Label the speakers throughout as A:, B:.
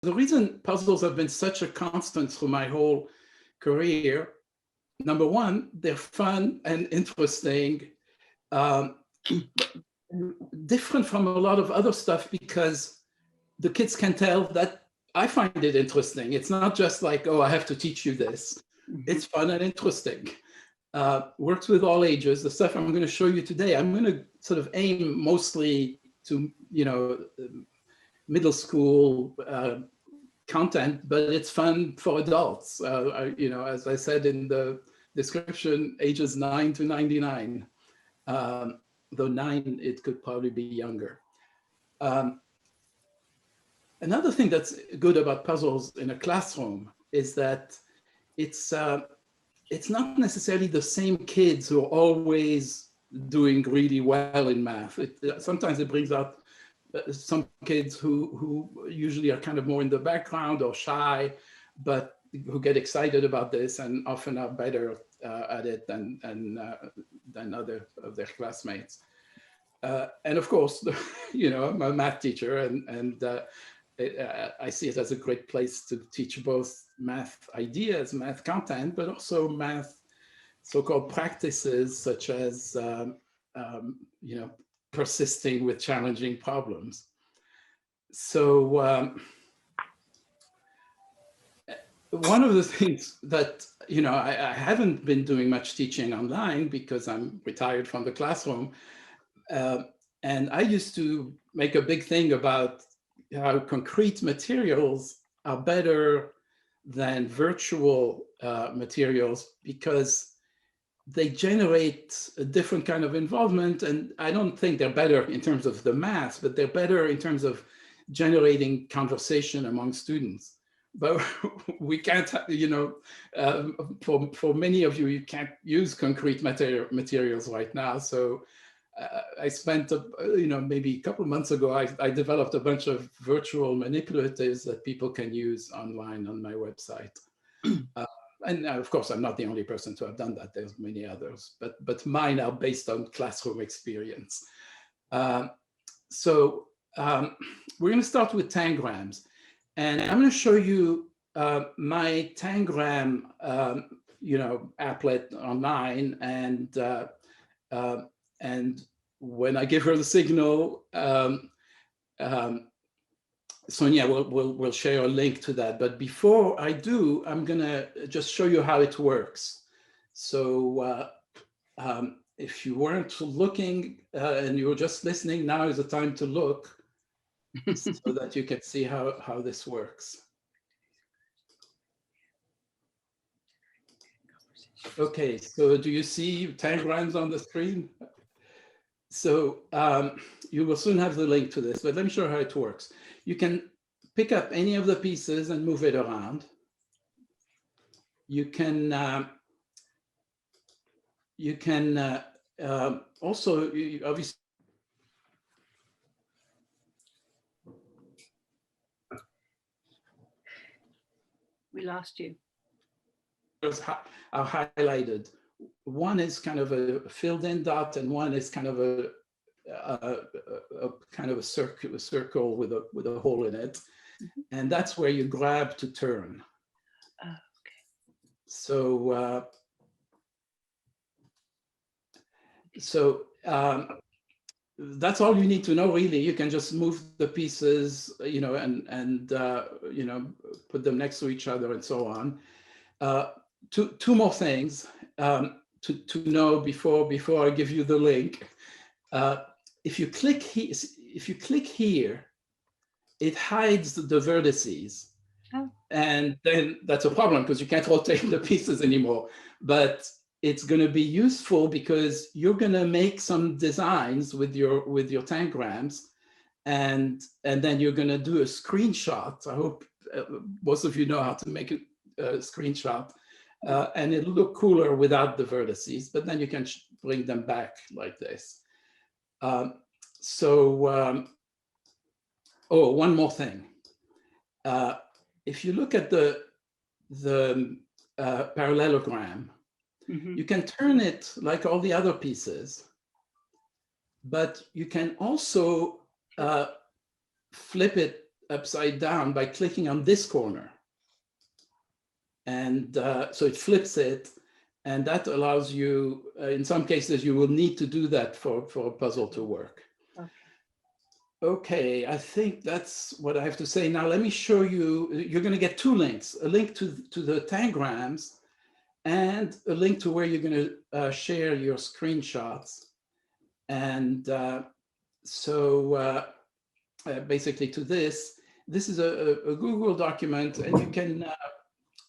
A: the reason puzzles have been such a constant through my whole career, number one, they're fun and interesting, different from a lot of other stuff because the kids can tell that I find it interesting. It's not just like, oh, I have to teach you this. It's fun and interesting. Works with all ages. The stuff I'm going to show you today, I'm going to sort of aim mostly to, middle school content, but it's fun for adults. As I said in the description, ages 9 to 99. Though 9, it could probably be younger. Another thing that's good about puzzles in a classroom is that it's not necessarily the same kids who are always doing really well in math. Sometimes it brings out some kids who usually are kind of more in the background or shy, but who get excited about this and often are better at it than other of their classmates. And of course, I'm a math teacher, and I see it as a great place to teach both math ideas, math content, but also math so-called practices, such as persisting with challenging problems. So one of the things that I haven't been doing much teaching online because I'm retired from the classroom, and I used to make a big thing about how concrete materials are better than virtual materials because they generate a different kind of involvement. And I don't think they're better in terms of the math, but they're better in terms of generating conversation among students. But we can't, for many of you, you can't use concrete materials right now. So I spent, maybe a couple of months ago, I developed a bunch of virtual manipulatives that people can use online on my website. And of course, I'm not the only person to have done that. There's many others, but mine are based on classroom experience. So we're going to start with Tangrams. And I'm going to show you my Tangram, applet online, and when I give her the signal, Sonia will share a link to that. But before I do, I'm going to just show you how it works. So if you weren't looking and you were just listening, now is the time to look so that you can see how this works. Okay, so do you see Tangrams on the screen? So you will soon have the link to this, but let me show you how it works. You can pick up any of the pieces and move it around. You can also, obviously,
B: we lost you.
A: Are highlighted. One is kind of a filled-in dot, and one is kind of a circle with a hole in it, and that's where you grab to turn.
B: Oh, okay.
A: So that's all you need to know, really. You can just move the pieces, and put them next to each other and so on. Two more things to know before I give you the link. If you click here, it hides the vertices.
B: Oh.
A: And then that's a problem because you can't rotate the pieces anymore. But it's going to be useful because you're going to make some designs with your Tangrams, and then you're going to do a screenshot. I hope most of you know how to make a screenshot. And it'll look cooler without the vertices, but then you can bring them back like this. Oh, one more thing. If you look at the parallelogram, you can turn it like all the other pieces, but you can also flip it upside down by clicking on this corner. And so it flips it. And that allows you, in some cases, you will need to do that for a puzzle to work. Okay, I think that's what I have to say. Now, let me show you, you're going to get two links, a link to the Tangrams and a link to where you're going to share your screenshots. And basically to this is a Google document, and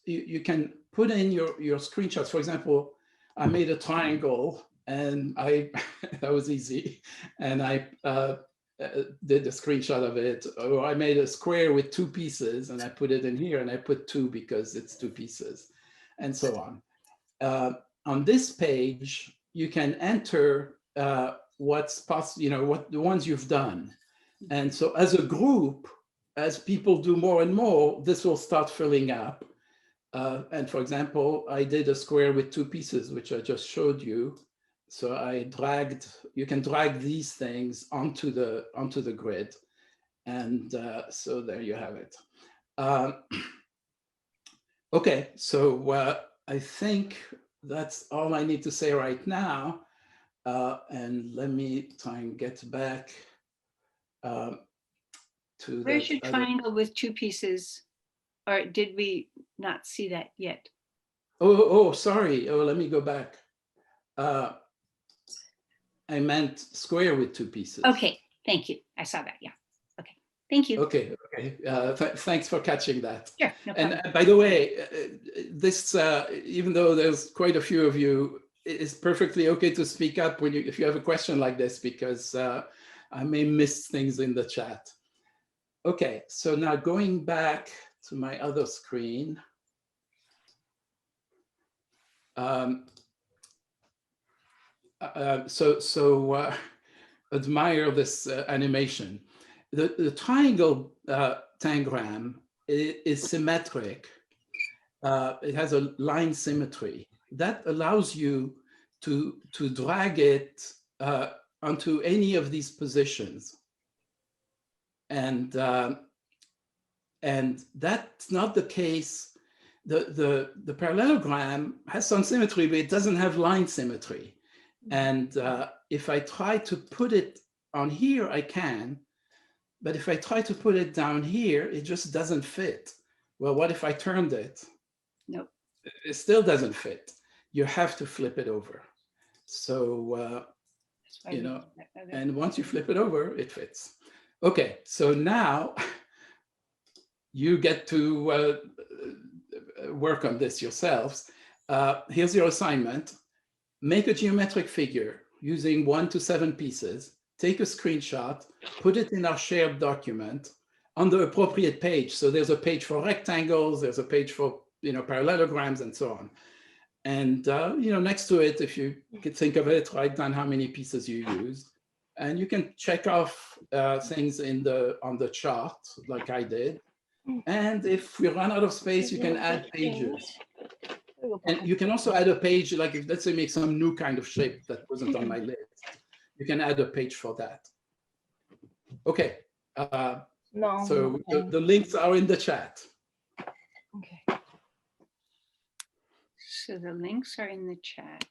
A: you can put in your screenshots. For example, I made a triangle, and that was easy, and I did a screenshot of it. Or I made a square with two pieces, and I put it in here, and I put 2 because it's 2 pieces, and so on. On this page, you can enter what's possible, what the ones you've done. And so as a group, as people do more and more, this will start filling up. And for example, I did a square with 2 pieces, which I just showed you. So you can drag these things onto the grid. And so there you have it. Okay, so I think that's all I need to say right now. And let me try and get back to
B: Where's your triangle with 2 pieces? Or did we not see that yet?
A: Oh, sorry. Oh, let me go back. I meant square with 2 pieces.
B: Okay, thank you. I saw that. Yeah. Okay, thank you.
A: Okay. Thanks for catching that.
B: Sure, no problem.
A: And by the way, this even though there's quite a few of you, it's perfectly okay to speak up if you have a question like this, because I may miss things in the chat. Okay, so now going back to my other screen. Admire this animation. The triangle tangram is symmetric. It has a line symmetry that allows you to drag it onto any of these positions. And that's not the case. The parallelogram has some symmetry, but it doesn't have line symmetry. And if I try to put it on here, I can. But if I try to put it down here, it just doesn't fit. Well, what if I turned it?
B: Nope.
A: It still doesn't fit. You have to flip it over. So, and once you flip it over, it fits. Okay, so now you get to work on this yourselves. Here's your assignment. Make a geometric figure using 1 to 7 pieces. Take a screenshot, put it in our shared document on the appropriate page. So there's a page for rectangles, there's a page for parallelograms, and so on. And next to it, if you could think of it, write down how many pieces you used. And you can check off things on the chart, like I did. And if we run out of space, you can add pages. And you can also add a page, like if, let's say, make some new kind of shape that wasn't on my list. You can add a page for that. Okay. So the links are in the chat.
B: Okay. So the links are in the chat.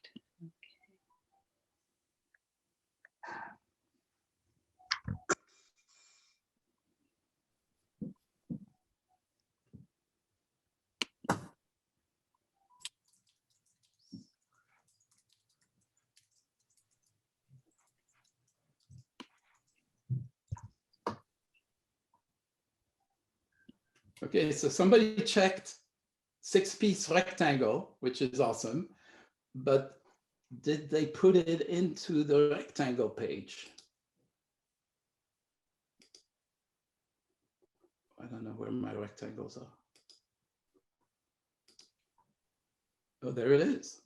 A: Okay, so somebody checked 6-piece rectangle, which is awesome, but did they put it into the rectangle page? I don't know where my rectangles are. Oh, there it is.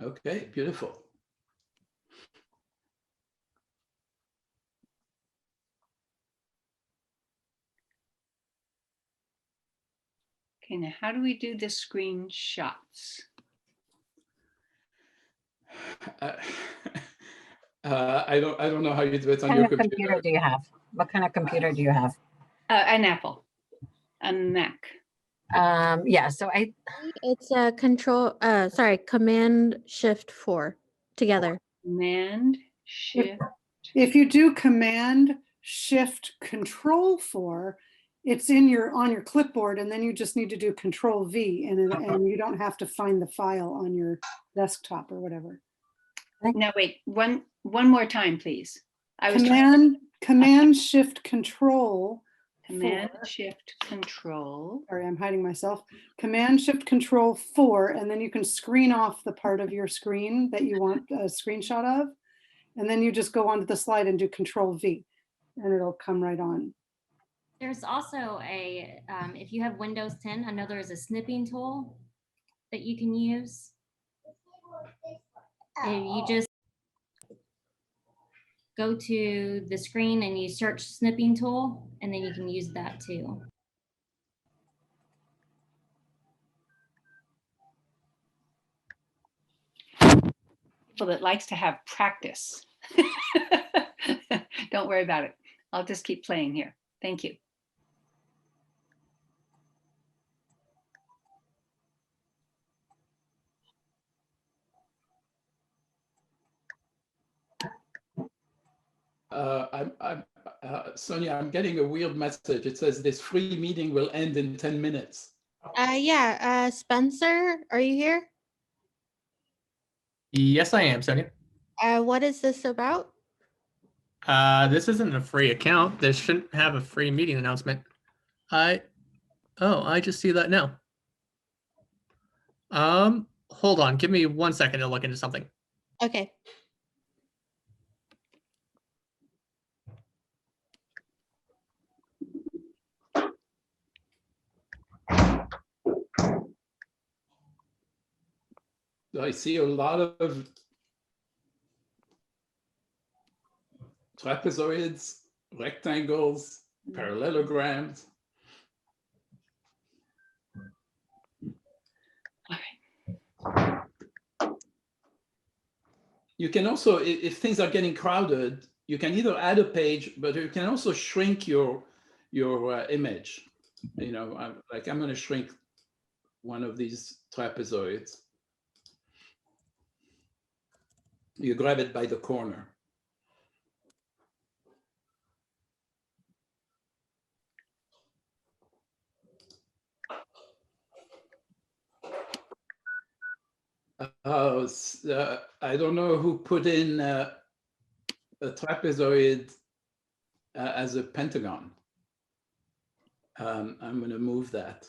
A: Okay, beautiful.
B: Okay, now how do we do the screenshots?
A: I don't know how you do it on
C: What
A: your
C: kind of computer do you have? What kind of computer do you have?
B: An Apple, a Mac.
C: Yeah, so
D: It's a Command Shift 4 together.
B: Command Shift.
E: If you do Command Shift Control 4, it's on your clipboard, and then you just need to do Control V, and you don't have to find the file on your desktop or whatever.
B: Now wait, one more time, please. I was
E: Command Shift Control.
B: Command Shift Control.
E: Sorry, I'm hiding myself. Command Shift Control 4, and then you can screen off the part of your screen that you want a screenshot of. And then you just go onto the slide and do Control V, and it'll come right on.
F: There's also a, if you have Windows 10, I know there's a snipping tool that you can use. And you just go to the screen and you search snipping tool, and then you can use that too.
B: People that likes to have practice. Don't worry about it. I'll just keep playing here. Thank you.
A: Sonia, I'm getting a weird message. It says this free meeting will end in 10 minutes.
D: Yeah, Spencer, are you here?
G: Yes, I am, Sonia.
D: What is this about?
G: This isn't a free account. This shouldn't have a free meeting announcement. I just see that now. Hold on. Give me 1 second to look into something.
D: Okay.
A: I see a lot of trapezoids, rectangles, parallelograms. You can also, if things are getting crowded, you can either add a page, but you can also shrink your image. You know, I'm going to shrink one of these trapezoids. You grab it by the corner. I don't know who put in a trapezoid as a pentagon. I'm going to move that.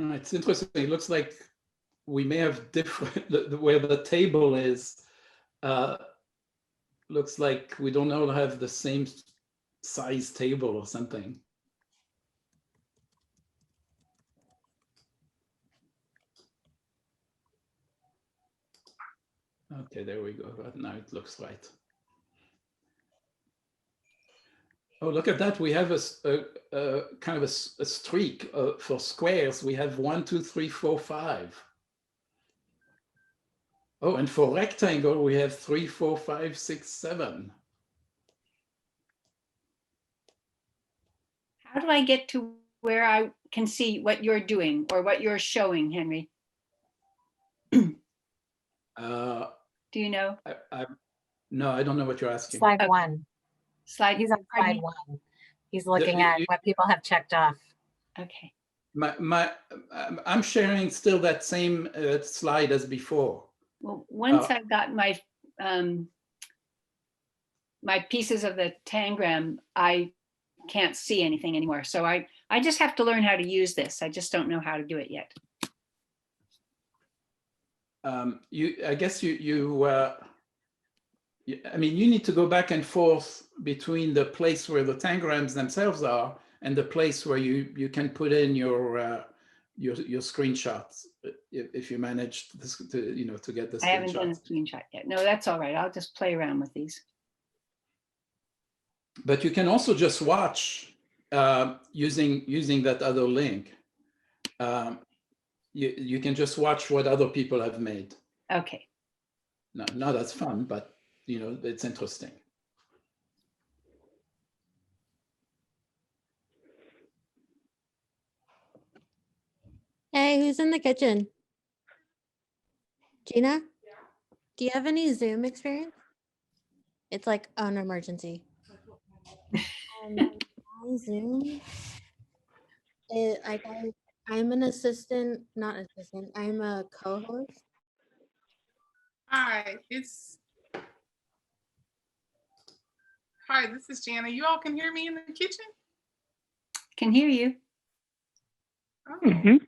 A: It's interesting. It looks like we may have different, where the table is, looks like we don't all have the same size table or something. Okay, there we go. Now it looks right. Oh, look at that. We have a kind of a streak for squares. We have 1, 2, 3, 4, 5. Oh, and for rectangle, we have 3, 4, 5, 6, 7.
B: How do I get to where I can see what you're doing or what you're showing, Henry? Do you know?
A: No, I don't know what you're asking.
C: Slide
B: Okay.
C: 1.
B: Slide.
C: He's on
B: pardon
C: slide
B: me?
C: 1. He's looking at what people have checked off.
B: Okay.
A: I'm sharing still that same slide as before.
B: Well, once I've got my my pieces of the Tangram, I can't see anything anymore. So I just have to learn how to use this. I just don't know how to do it yet.
A: I guess I mean, you need to go back and forth between the place where the Tangrams themselves are and the place where you can put in your screenshots if you manage to get the
B: I haven't done a
A: screenshots.
B: screenshot yet. No, that's all right. I'll just play around with these.
A: But you can also just watch using that other link. You can just watch what other people have made.
B: Okay.
A: No, that's fun, but it's interesting.
D: Hey, who's in the kitchen? Gina? Do you have any Zoom experience? It's like an emergency. On Zoom, I'm an assistant, not assistant. I'm a co-host.
H: Hi, this is Jana. You all can hear me in the kitchen?
B: Can hear you.
H: Oh,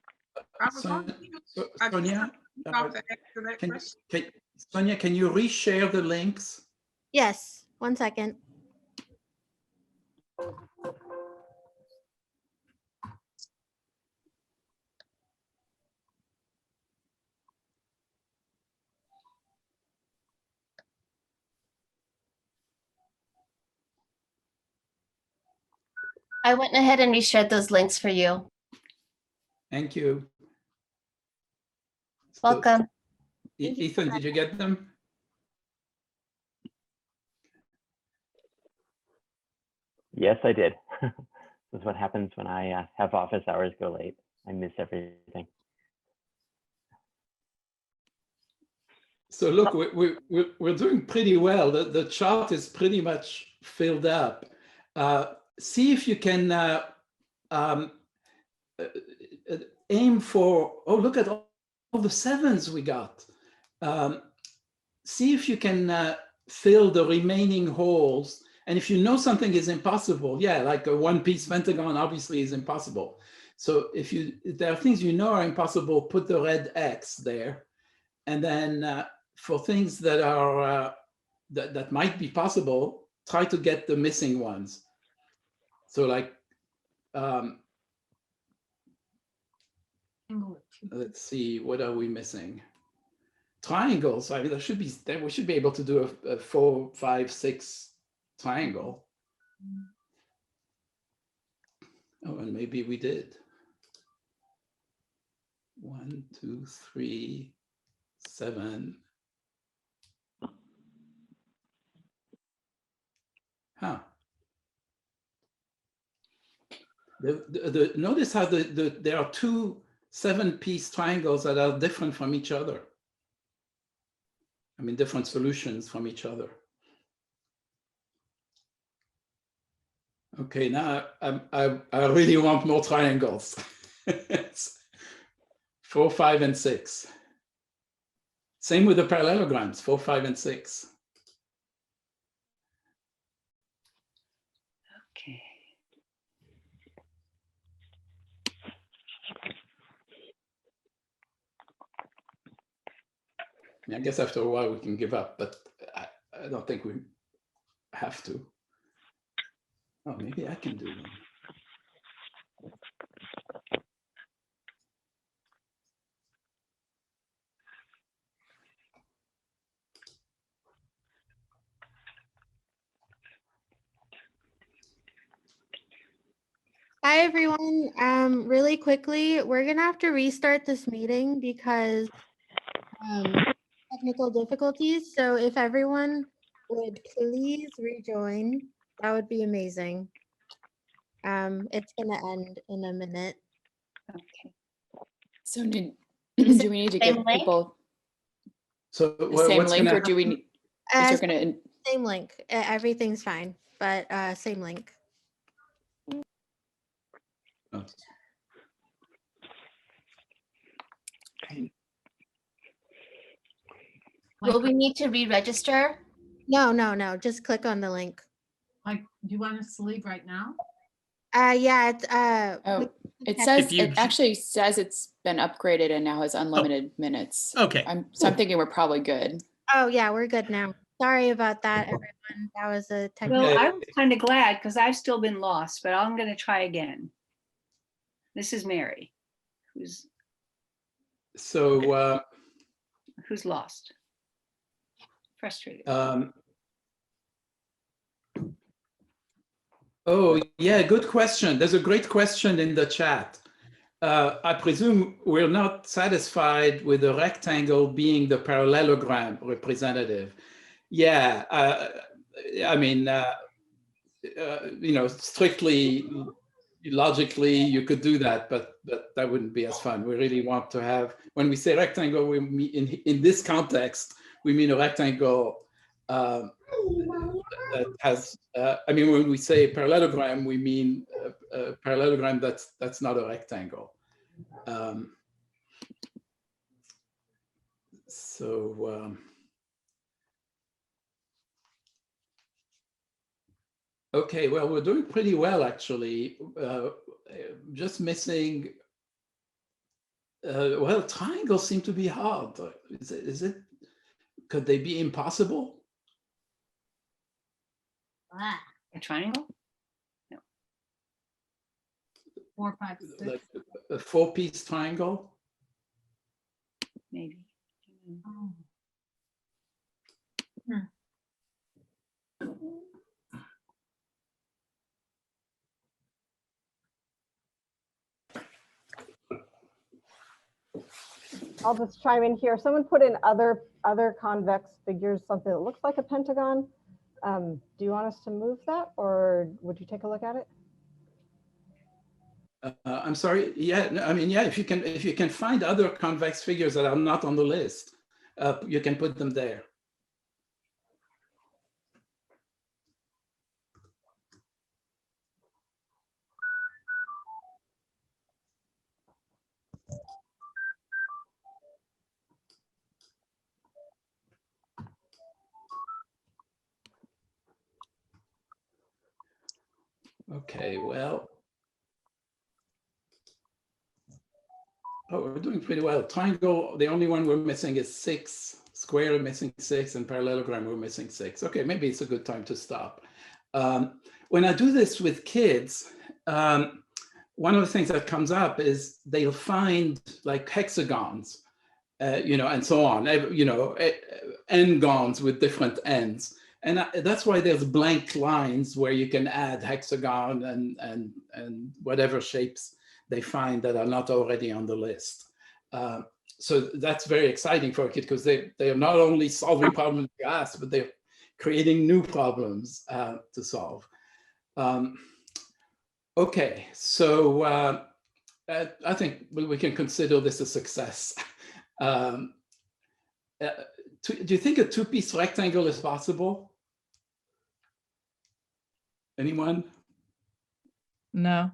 H: I was on
A: Sonia,
H: mute. I just
A: Sonia,
H: have to off to answer that question.
A: Sonia, can you reshare the links?
D: Yes, 1 second.
I: I went ahead and reshared those links for you.
A: Thank you.
I: Welcome.
A: Ethan, did you get them?
J: Yes, I did. This is what happens when I have office hours go late. I miss everything.
A: So look, we're doing pretty well. The chart is pretty much filled up. See if you can aim for, oh, look at all the 7s we got. See if you can fill the remaining holes. And if you know something is impossible, yeah, like a one-piece pentagon obviously is impossible. So if there are things you know are impossible, put the red X there. And then for things that are that might be possible, try to get the missing ones. So like, let's see, what are we missing? Triangles. I mean, we should be able to do a 4, 5, 6 triangle. Oh, and maybe we did. 1, 2, 3, 7. Huh. Notice how there are 2 7-piece triangles that are different from each other. I mean, different solutions from each other. Okay, now I really want more triangles. 4, 5, and 6. Same with the parallelograms, 4, 5, and 6.
B: Okay.
A: I guess after a while we can give up, but I don't think we have to. Oh, maybe I can do them.
D: Hi, everyone. Really quickly, we're gonna have to restart this meeting because technical difficulties. So if everyone would please rejoin, that would be amazing. It's gonna end in a minute.
B: Okay.
K: So do we need to
I: Same
K: give
I: link?
K: people
A: So
K: The same
A: what's
K: link,
A: gonna
K: or do we, is there gonna,
D: Same link. Everything's fine, but same link.
A: happen?
I: Will we need to re-register?
D: No. Just click on the link.
L: Like, do you want us to leave right now?
D: Yeah. It's
K: oh, it says,
G: If you
K: it actually says it's been upgraded and now has unlimited minutes.
G: Okay.
K: So I'm thinking we're probably good.
D: Oh yeah, we're good now. Sorry about that, everyone. That was a technical.
B: Well, I was kind of glad because I've still been lost, but I'm going to try again. This is Mary, who's
A: So
B: lost, frustrated.
A: Oh yeah, good question. There's a great question in the chat. I presume we're not satisfied with the rectangle being the parallelogram representative. Yeah, I mean, you know, strictly logically, you could do that, but that wouldn't be as fun. We really want to have, when we say rectangle, we mean, in this context, we mean a rectangle that has, I mean, when we say parallelogram, we mean a parallelogram that's not a rectangle. Okay, well, we're doing pretty well, actually. Just missing, well, triangles seem to be hard. Is it, could they be impossible?
B: A triangle? No.
L: 4, 5, 6.
A: Like a 4-piece triangle?
B: Maybe.
L: Oh.
M: I'll just chime in here. Someone put in other convex figures, something that looks like a pentagon. Do you want us to move that, or would you take a look at it?
A: I'm sorry. Yeah, I mean, yeah. If you can find other convex figures that are not on the list, you can put them there. Okay, well, oh, we're doing pretty well. Triangle, the only one we're missing is 6. Square, missing 6, and parallelogram, we're missing 6. Okay, maybe it's a good time to stop. When I do this with kids, one of the things that comes up is they'll find like hexagons, you know, and so on, you know, n-gons with different ends. And that's why there's blank lines where you can add hexagon and whatever shapes they find that are not already on the list. So that's very exciting for a kid because they are not only solving problems you ask, but they're creating new problems to solve. Okay, so I think we can consider this a success. Do you think a 2-piece rectangle is possible? Anyone?
N: No.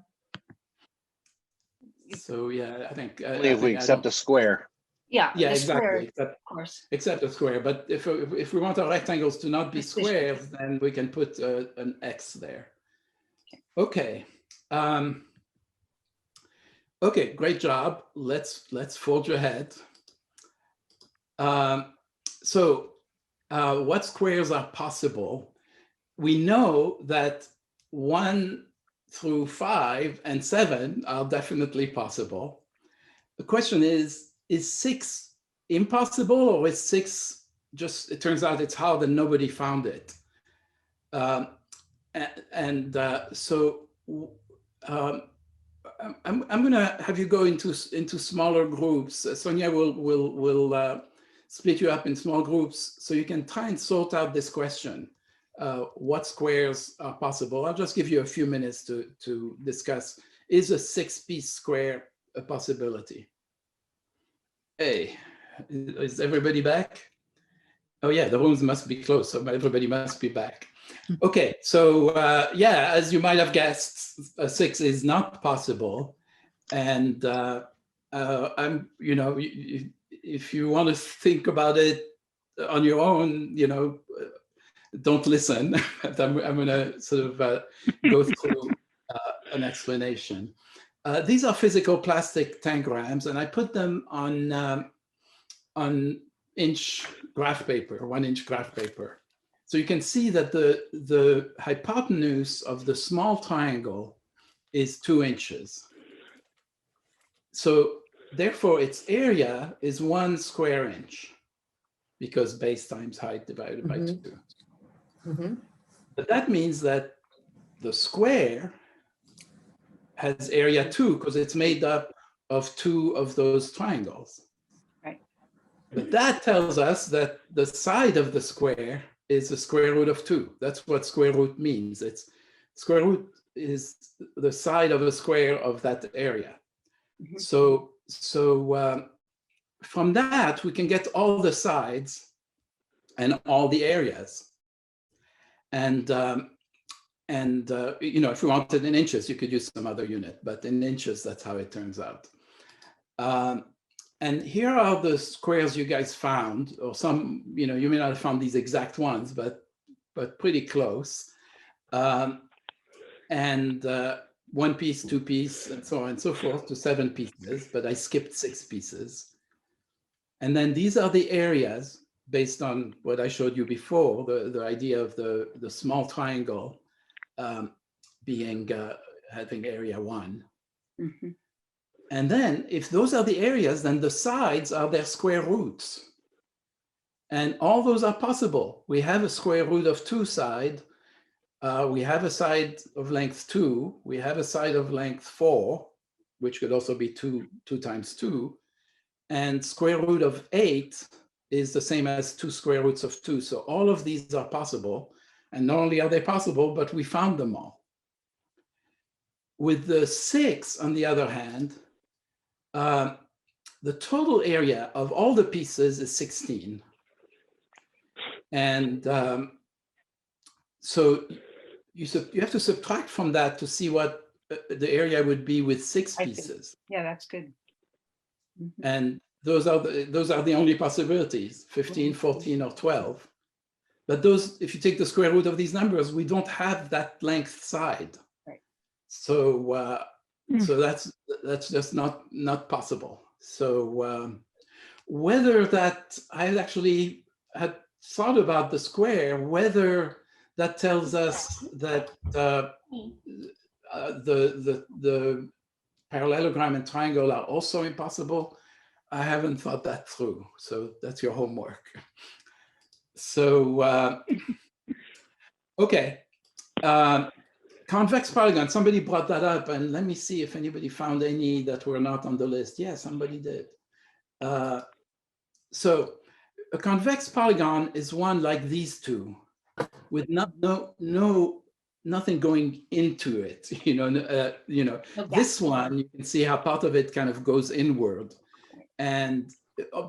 A: So yeah, I think
O: if we accept a square.
B: Yeah,
A: yeah,
B: exactly.
A: Of course. Except a square. But if we want our rectangles to not be squares, then we can put an X there. Okay. Okay, great job. Let's forge ahead. So what squares are possible? We know that 1 through 5 and 7 are definitely possible. The question is 6 impossible, or is 6 just, it turns out it's hard and nobody found it? So I'm gonna have you go into smaller groups. Sonia will split you up in small groups so you can try and sort out this question. What squares are possible? I'll just give you a few minutes to discuss. Is a 6-piece square a possibility? Hey, is everybody back? Oh yeah, the rooms must be closed, so everybody must be back. Okay, so yeah, as you might have guessed, 6 is not possible. And I'm, you know, if you want to think about it on your own, you know, don't listen. I'm going to sort of go through an explanation. These are physical plastic tangrams, and I put them on inch graph paper, 1-inch graph paper. So you can see that the hypotenuse of the small triangle is 2 inches. So therefore, its area is 1 square inch, because base times height divided by 2. But that means that the square has area 2, because it's made up of 2 of those triangles.
B: Right.
A: But that tells us that the side of the square is the square root of 2. That's what square root means. It's square root is the side of a square of that area. So from that, we can get all the sides and all the areas. And you know, if we wanted in inches, you could use some other unit, but in inches, that's how it turns out. And here are the squares you guys found, or some, you know, you may not have found these exact ones, but pretty close. And 1 piece, 2 piece, and so on and so forth to 7 pieces, but I skipped 6 pieces. And then these are the areas based on what I showed you before, the idea of the small triangle being having area 1. And then if those are the areas, then the sides are their square roots. And all those are possible. We have a square root of 2 side. We have a side of length 2. We have a side of length 4, which could also be 2 times 2. And square root of 8 is the same as 2 square roots of 2. So all of these are possible. And not only are they possible, but we found them all. With the 6, on the other hand, the total area of all the pieces is 16. And so you have to subtract from that to see what the area would be with 6 pieces.
B: Yeah, that's good.
A: And those are the only possibilities, 15, 14, or 12. But those, if you take the square root of these numbers, we don't have that length side.
B: Right.
A: So so that's just not possible. So whether that, I actually had thought about the square, whether that tells us that the parallelogram and triangle are also impossible. I haven't thought that through. So that's your homework. So, okay. Convex polygon, somebody brought that up, and let me see if anybody found any that were not on the list. Yeah, somebody did. So a convex polygon is one like these two, with nothing going into it. This one, you can see how part of it kind of goes inward. And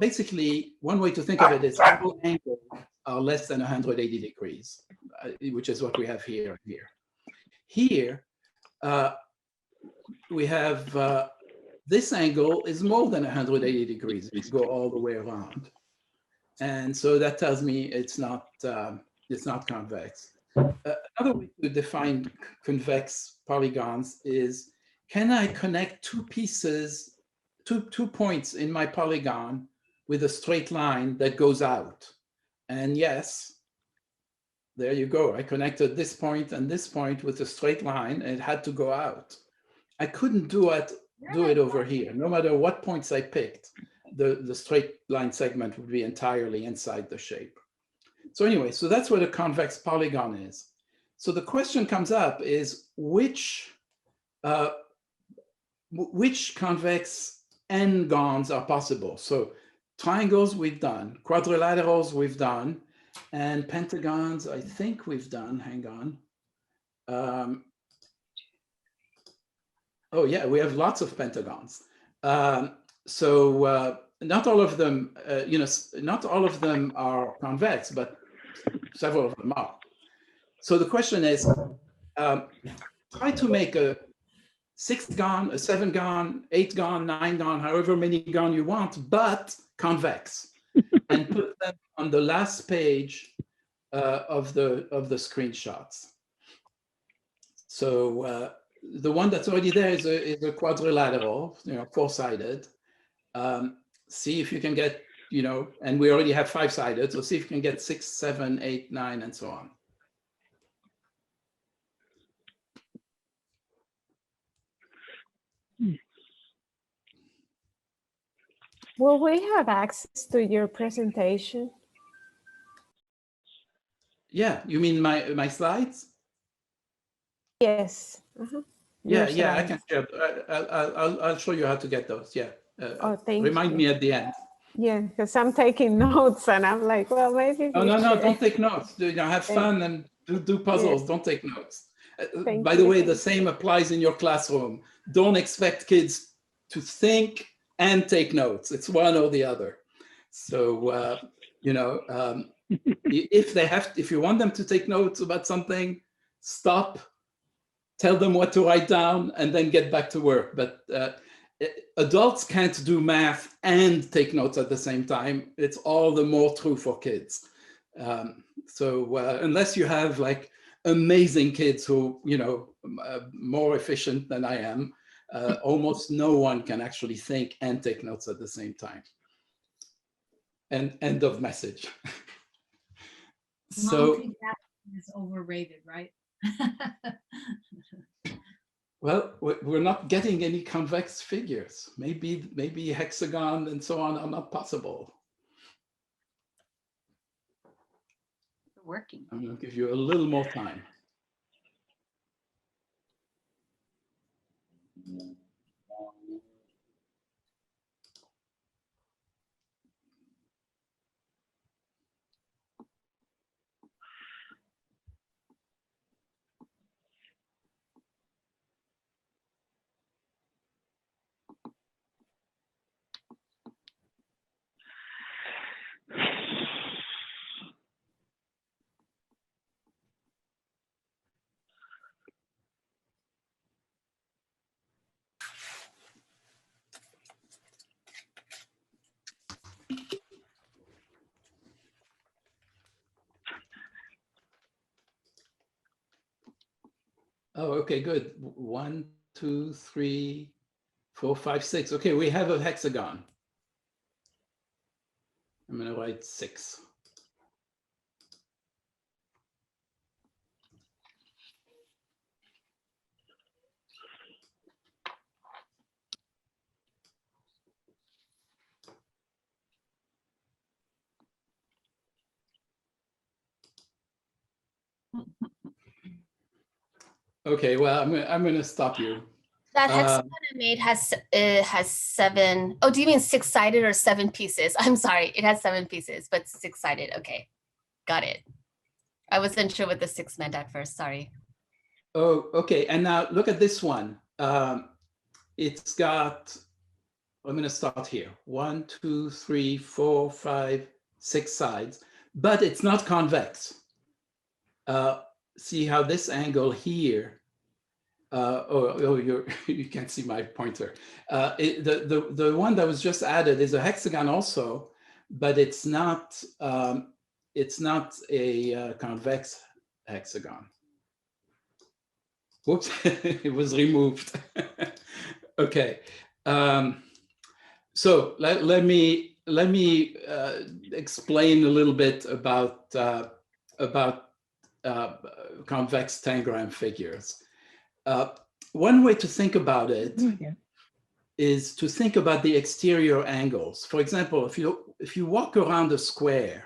A: basically, one way to think of it is all angles are less than 180 degrees, which is what we have here and here. Here, we have this angle is more than 180 degrees. We go all the way around. And so that tells me it's not convex. Another way to define convex polygons is, can I connect 2 pieces, two points in my polygon with a straight line that goes out? And yes, there you go. I connected this point and this point with a straight line, and it had to go out. I couldn't do it over here. No matter what points I picked, the straight line segment would be entirely inside the shape. So anyway, so that's what a convex polygon is. So the question comes up is which convex n-gons are possible? So triangles we've done, quadrilaterals we've done, and pentagons I think we've done. Hang on. Oh yeah, we have lots of pentagons. So not all of them, not all of them are convex, but several of them are. So the question is, try to make a 6-gon, a 7-gon, 8-gon, 9-gon, however many gon you want, but convex, and put them on the last page of the screenshots. So the one that's already there is a quadrilateral, 4-sided. See if you can get, and we already have 5-sided, so see if you can get 6, 7, 8, 9, and so on.
M: Will we have access to your presentation?
A: Yeah, you mean my slides?
M: Yes.
A: Yeah,
M: Your
A: yeah, I
M: slides.
A: can share. I'll show you how to get those. Yeah.
M: Oh, thank
A: Remind
M: you.
A: me at the end.
M: Yeah, because I'm taking notes and I'm like, well, maybe.
A: No,
M: we
A: no, no,
M: should.
A: don't take notes. Have fun and do puzzles. Don't take notes. By the way, the same applies in your classroom. Don't expect kids to think and take notes. It's one or the other. So, if you want them to take notes about something, stop, tell them what to write down, and then get back to work. But adults can't do math and take notes at the same time. It's all the more true for kids. So unless you have like amazing kids who, more efficient than I am, almost no one can actually think and take notes at the same time. And end of message. So
L: multitasking is overrated, right?
A: well, we're not getting any convex figures. Maybe hexagon and so on are not possible.
B: Working.
A: I'm going to give you a little more time. Oh, okay, good. 1, 2, 3, 4, 5, 6. Okay, we have a hexagon. I'm going to write 6. Okay, well, I'm going to stop you.
I: That hexagon I made has 7. Oh, do you mean 6-sided or 7 pieces? I'm sorry, it has 7 pieces, but 6-sided. Okay, got it. I wasn't sure what the 6 meant at first. Sorry.
A: Oh, okay. And now look at this one. It's got. I'm going to start here. 1, 2, 3, 4, 5, 6 sides, but it's not convex. See how this angle here. You can't see my pointer. The one that was just added is a hexagon also, but it's not a convex hexagon. Whoops, it was removed. Okay, so let me explain a little bit about convex Tangram figures. One way to think about it is to think about the exterior angles. For example, if you walk around a square,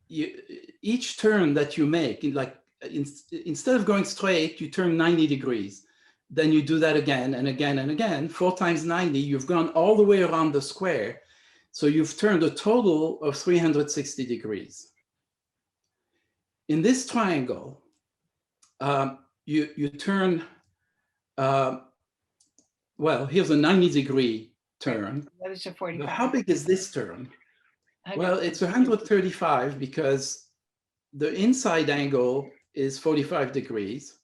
A: each turn that you make, instead of going straight, you turn 90 degrees. Then you do that again and again and again. 4 times 90, you've gone all the way around the square. So you've turned a total of 360 degrees. In this triangle, you turn, well, here's a 90-degree turn.
B: What is your
A: But
B: 45?
A: how big is this turn? Well, it's 135 because the inside angle is 45 degrees.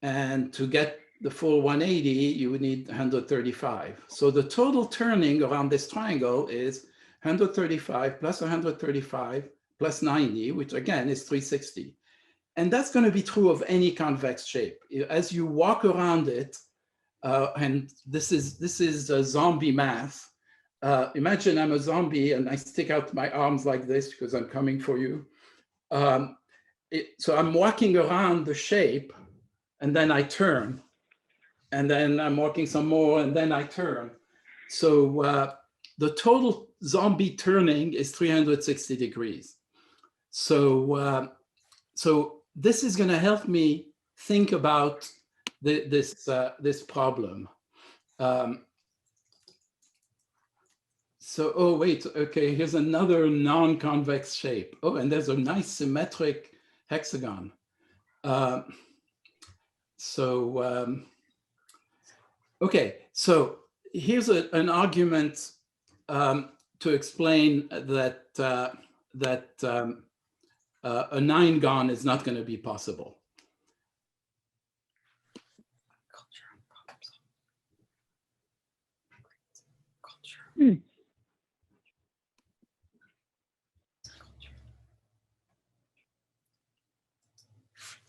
A: And to get the full 180, you would need 135. So the total turning around this triangle is 135 plus 135 plus 90, which again is 360. And that's going to be true of any convex shape. As you walk around it, and this is a zombie math. Imagine I'm a zombie and I stick out my arms like this because I'm coming for you. So I'm walking around the shape and then I turn. And then I'm walking some more and then I turn. So the total zombie turning is 360 degrees. So this is going to help me think about this problem. Oh wait, okay, here's another non-convex shape. Oh, and there's a nice symmetric hexagon. Okay, so here's an argument to explain that a 9-gon is not going to be possible.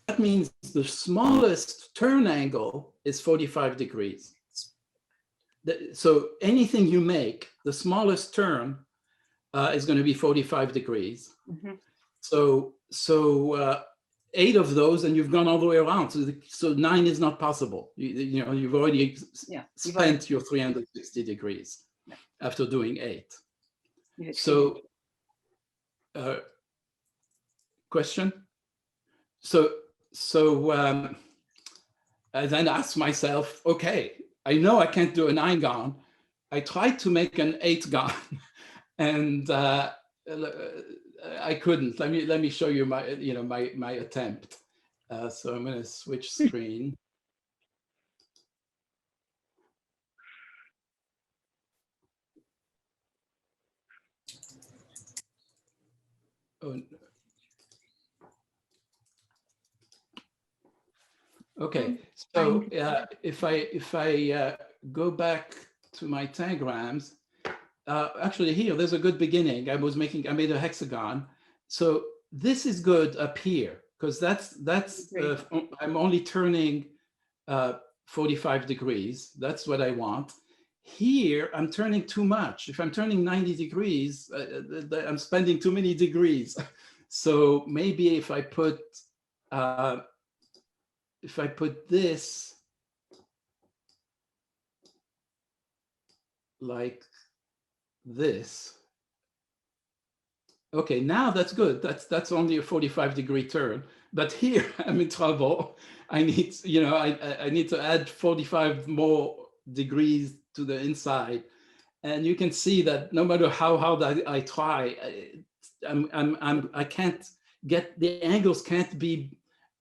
A: That means the smallest turn angle is 45 degrees. So anything you make, the smallest turn is going to be 45 degrees.
B: Mm-hmm.
A: So 8 of those, and you've gone all the way around. So 9 is not possible. You've already spent your 360 degrees after doing 8. So, question? So I then asked myself, okay, I know I can't do a 9-gon. I tried to make an 8-gon, and I couldn't. Let me show you my attempt. So I'm going to switch screen. Oh. Okay, so if I go back to my Tangrams, actually here there's a good beginning. I made a hexagon. So this is good up here because I'm only turning 45 degrees. That's what I want. Here I'm turning too much. If I'm turning 90 degrees, I'm spending too many degrees. So maybe if I put this like this, okay, now that's good. That's only a 45-degree turn. But here I'm in trouble. I need, I need to add 45 more degrees to the inside, and you can see that no matter how hard I try, I can't get the angles. Can't be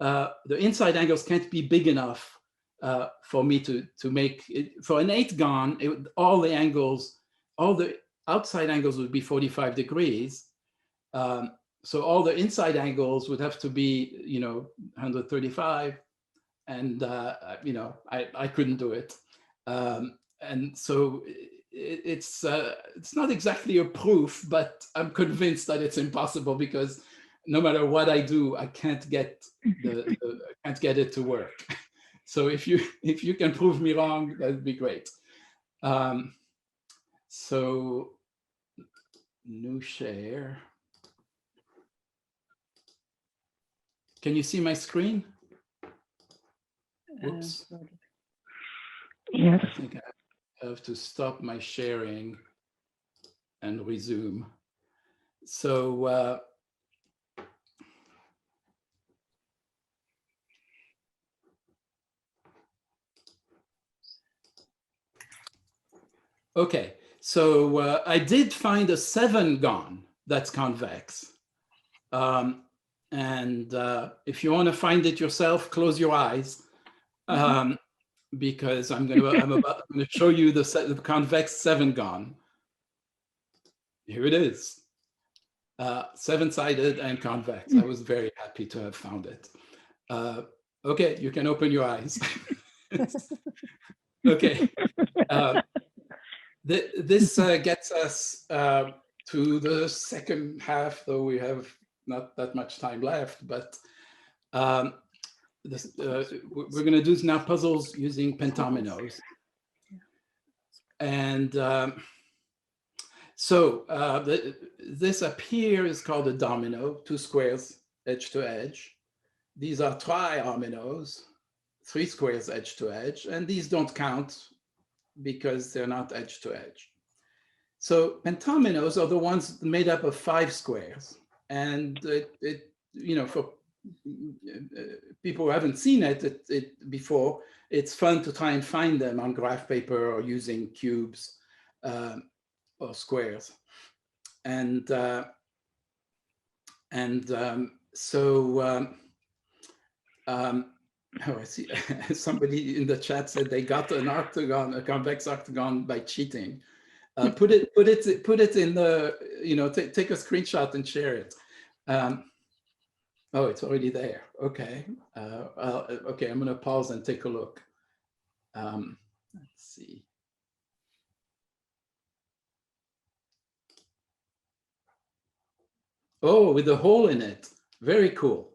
A: the inside angles can't be big enough for me to make it. For an 8-gon, all the angles, all the outside angles would be 45 degrees. So all the inside angles would have to be, 135, and I couldn't do it. And so it's not exactly a proof, but I'm convinced that it's impossible because no matter what I do, I can't get it to work. So if you can prove me wrong, that'd be great. So new share. Can you see my screen? Whoops.
P: Yes.
A: I think I have to stop my sharing and resume. So okay, so I did find a 7-gon that's convex. And if you want to find it yourself, close your eyes. because I'm about to show you the convex 7-gon. Here it is. 7-sided and convex. I was very happy to have found it. Okay, you can open your eyes. Okay. This gets us to the second half, though we have not that much time left, but we're going to do now puzzles using pentominoes. And this up here is called a domino, 2 squares edge to edge. These are triominoes, 3 squares edge to edge, and these don't count because they're not edge to edge. So pentominoes are the ones made up of 5 squares, and for people who haven't seen it before, it's fun to try and find them on graph paper or using cubes or squares, and oh, I see. Somebody in the chat said they got an octagon, a convex octagon, by cheating. Put it in the, take a screenshot and share it. Oh, it's already there. Okay. Okay, I'm going to pause and take a look. Let's see. Oh, with a hole in it. Very cool.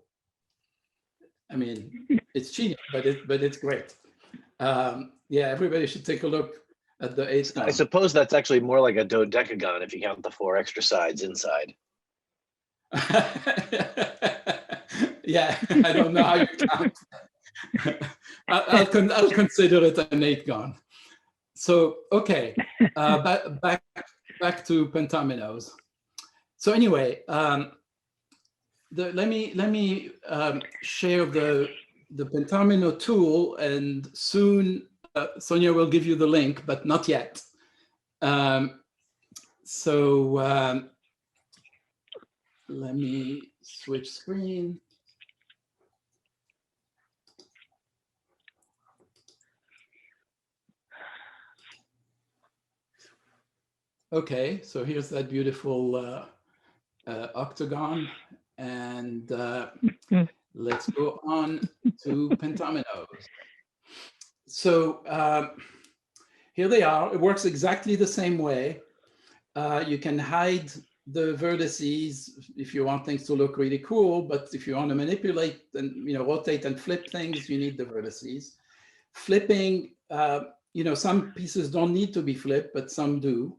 A: I mean, it's cheap, but it's great. Yeah, everybody should take a look at the 8th.
O: I suppose that's actually more like a dodecagon if you count the 4 extra sides inside.
A: Yeah, I don't know how you count. I'll consider it an 8-gon. So okay, back to pentominoes. So anyway, let me share the Pentamino tool, and soon Sonia will give you the link, but not yet. Let me switch screen. Okay, so here's that beautiful octagon, and let's go on to pentominoes. So here they are. It works exactly the same way. You can hide the vertices if you want things to look really cool, but if you want to manipulate and rotate and flip things, you need the vertices. Flipping, some pieces don't need to be flipped, but some do.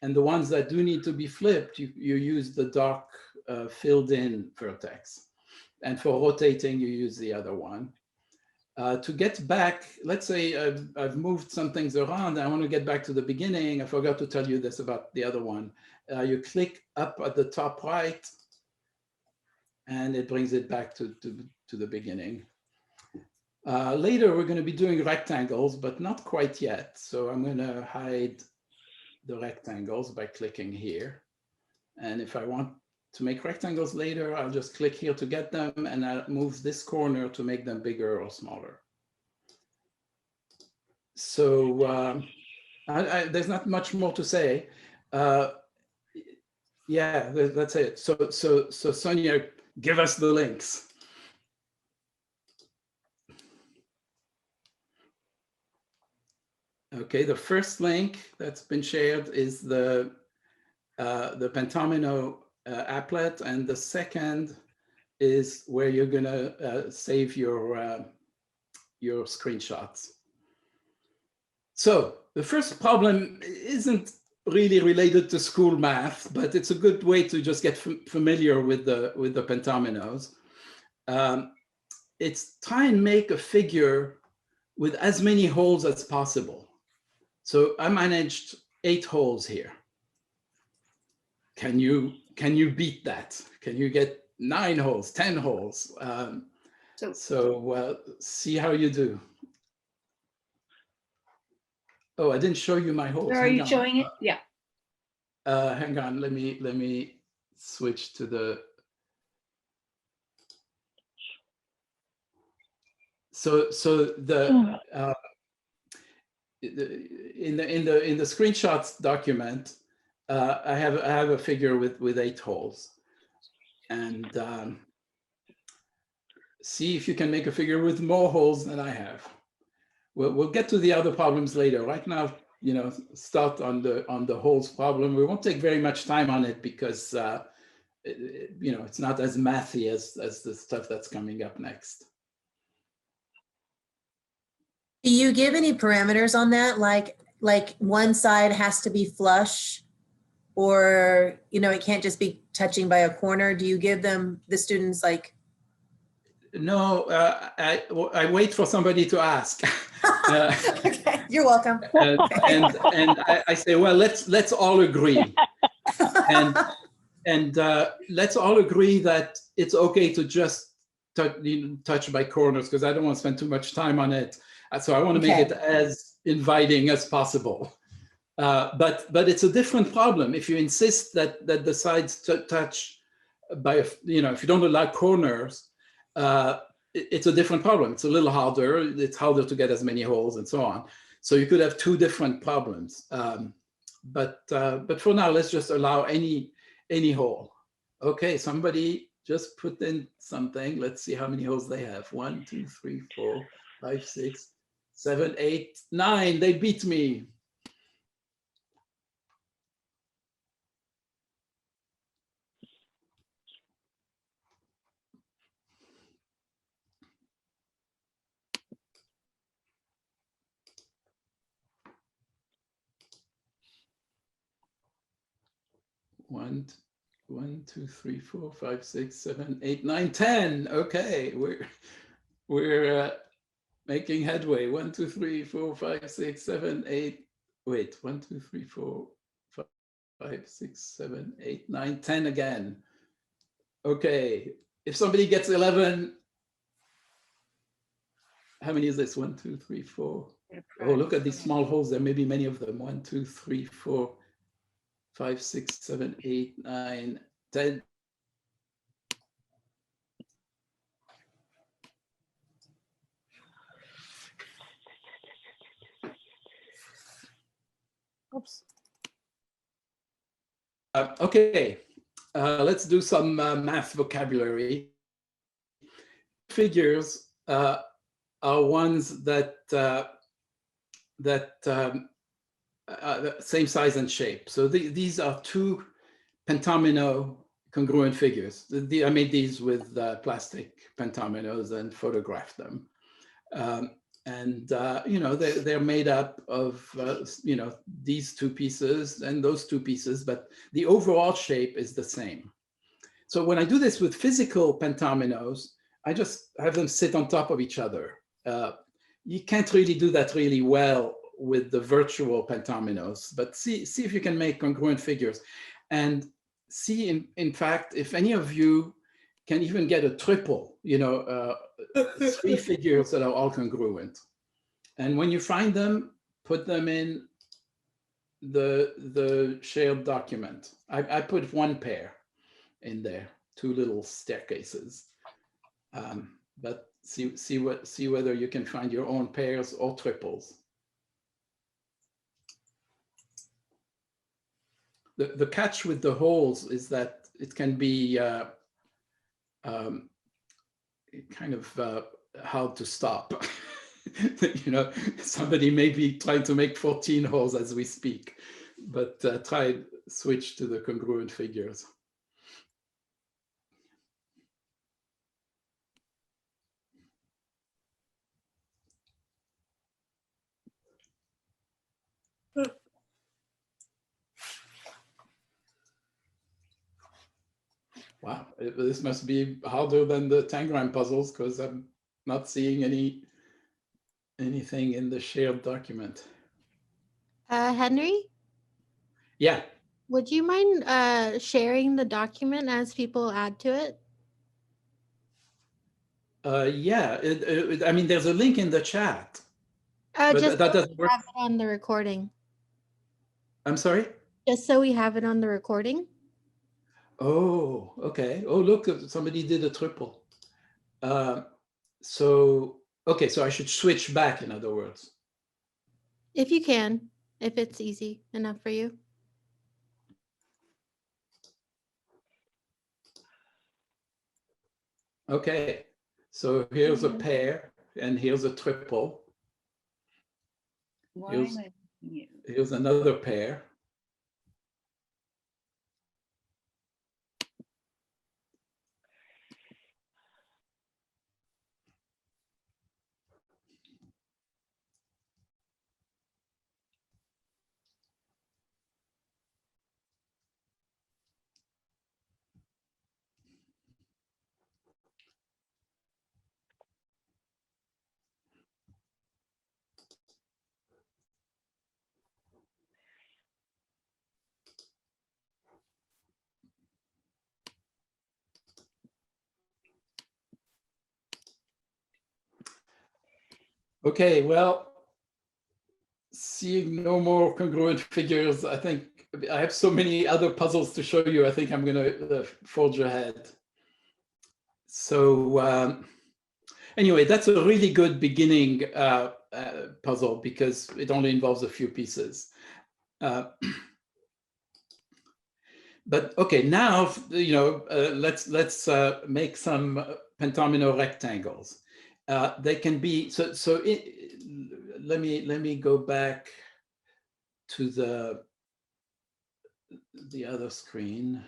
A: And the ones that do need to be flipped, you use the dark filled in vertex. And for rotating, you use the other one. To get back, let's say I've moved some things around. I want to get back to the beginning. I forgot to tell you this about the other one. You click up at the top right, and it brings it back to the beginning. Later, we're going to be doing rectangles, but not quite yet. So I'm going to hide the rectangles by clicking here. And if I want to make rectangles later, I'll just click here to get them, and I'll move this corner to make them bigger or smaller. So there's not much more to say. Yeah, that's it. So Sonia, give us the links. Okay, the first link that's been shared is the Pentamino applet, and the second is where you're gonna save your screenshots. So the first problem isn't really related to school math, but it's a good way to just get familiar with the pentominoes. It's try and make a figure with as many holes as possible. So I managed 8 holes here. Can you beat that? Can you get 9 holes, 10 holes? So see how you do. Oh, I didn't show you my holes.
B: Are you showing it? Yeah.
A: Hang on, let me switch to the. So the in the screenshots document, I have a figure with 8 holes, and see if you can make a figure with more holes than I have. We'll get to the other problems later. Right now, start on the holes problem. We won't take very much time on it because it's not as mathy as the stuff that's coming up next.
Q: Do you give any parameters on that? Like one side has to be flush, or it can't just be touching by a corner? Do you give them, the students, like?
A: No, I wait for somebody to ask.
Q: Okay, you're welcome.
A: And I say, well, let's all agree, and let's all agree that it's okay to just touch by corners, because I don't want to spend too much time on it. So I want to make it as inviting as possible. But it's a different problem if you insist that the sides touch by, if you don't allow corners. It's a different problem. It's a little harder. It's harder to get as many holes and so on. So you could have 2 different problems. But for now, let's just allow any hole. Okay, somebody just put in something. Let's see how many holes they have. 1, 2, 3, 4, 5, 6, 7, 8, 9. They beat me. One, 2, 3, 4, 5, 6, 7, 8, 9, 10. Okay, we're making headway. 1, 2, 3, 4, 5, 6, 7, 8. Wait, 1, 2, 3, 4, 5, 6, 7, 8, 9, 10 again. Okay, if somebody gets 11, how many is this? 1, 2, 3, 4. Oh, look at these small holes. There may be many of them. 1, 2, 3, 4, 5, 6, 7, 8, 9, 10. Oops. Okay, let's do some math vocabulary. Figures are ones that same size and shape. So these are 2 pentomino congruent figures. I made these with plastic pentominoes and photographed them. They're made up of these 2 pieces and those 2 pieces, but the overall shape is the same. So when I do this with physical pentominoes, I just have them sit on top of each other. You can't really do that really well with the virtual pentominoes, but see if you can make congruent figures, and see in fact if any of you can even get a triple, 3 figures that are all congruent. And when you find them, put them in the shared document. I put 1 pair in there, 2 little staircases. But see whether you can find your own pairs or triples. The catch with the holes is that it can be kind of hard to stop. Somebody may be trying to make 14 holes as we speak, but try switch to the congruent figures. Wow, this must be harder than the Tangram puzzles, because I'm not seeing anything in the shared document.
D: Henry?
A: Yeah.
D: Would you mind sharing the document as people add to it?
A: Yeah, I mean, there's a link in the chat. But
D: Just
A: that
D: so
A: doesn't
D: we
A: work.
D: have it on the recording.
A: I'm sorry?
D: Just so we have it on the recording.
A: Oh, okay. Oh, look, somebody did a triple. Okay, so I should switch back, in other words.
D: if you can, if it's easy enough for you.
A: Okay, so here's a pair and here's a triple.
B: Why
A: Here's,
B: am I mute?
A: here's another pair. Okay, well, seeing no more congruent figures, I think I have so many other puzzles to show you. I think I'm going to forge ahead. So anyway, that's a really good beginning puzzle because it only involves a few pieces. But okay, now let's make some pentomino rectangles. They can be let me go back to the other screen.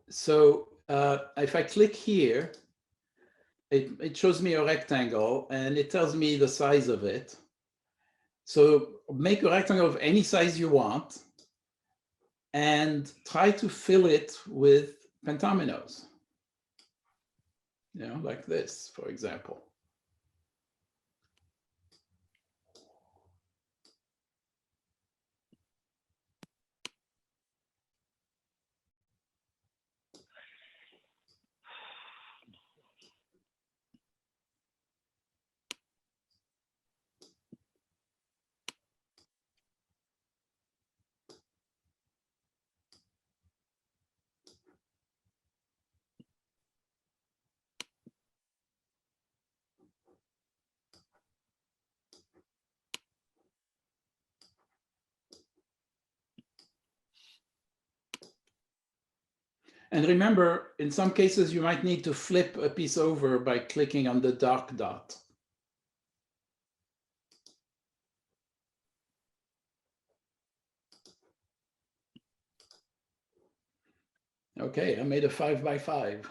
A: So if I click here, it shows me a rectangle and it tells me the size of it. So make a rectangle of any size you want and try to fill it with pentominoes. Like this, for example. And remember, in some cases, you might need to flip a piece over by clicking on the dark dot. Okay, I made a 5 by 5.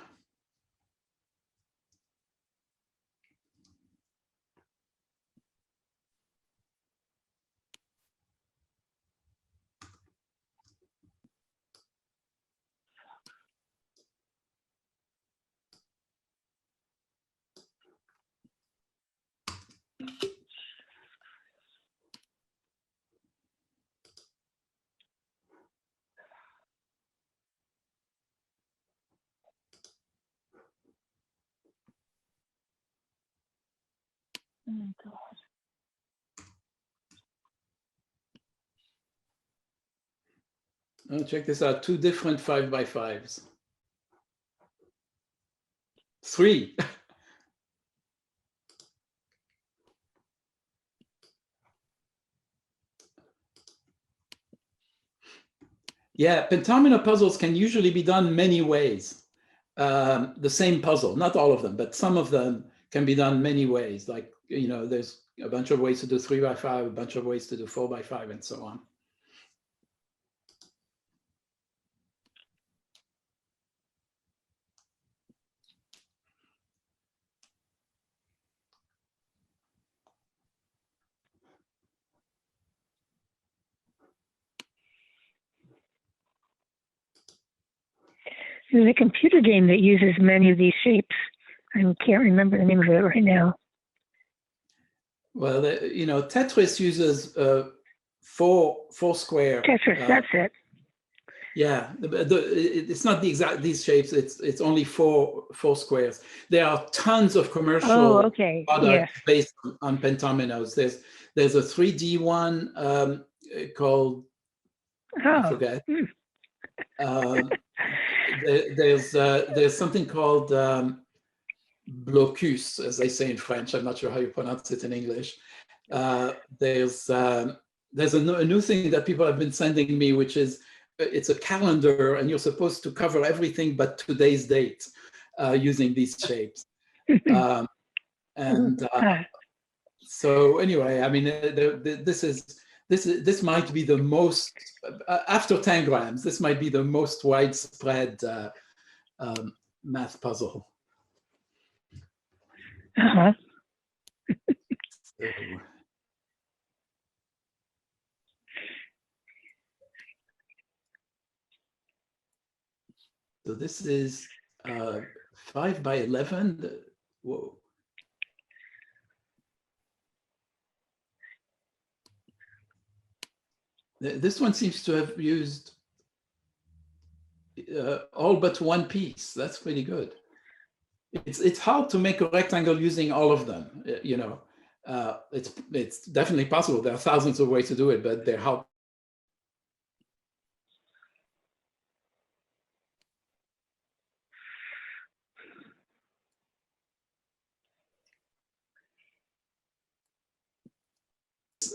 P: Oh my God.
A: Oh, check this out, 2 different 5 by 5s. 3. Yeah, pentomino puzzles can usually be done many ways. The same puzzle, not all of them, but some of them can be done many ways. Like, there's a bunch of ways to do 3 by 5, a bunch of ways to do 4 by 5, and so on.
P: There's a computer game that uses many of these shapes. I can't remember the name of it right now.
A: Well, Tetris uses 4 square.
P: Tetris, that's it.
A: Yeah, it's not the exact these shapes. It's only four squares. There are tons of commercial products based on pentominoes. There's a 3D one called I forget. There's something called blocus, as they say in French. I'm not sure how you pronounce it in English. There's a new thing that people have been sending me, which is it's a calendar, and you're supposed to cover everything but today's date using these shapes. So anyway, I mean, this might be the most after Tangrams. This might be the most widespread math puzzle. So this is 5 by 11. Whoa. This one seems to have used all but one piece. That's pretty good. It's hard to make a rectangle using all of them. You know, it's definitely possible. There are thousands of ways to do it, but they're hard.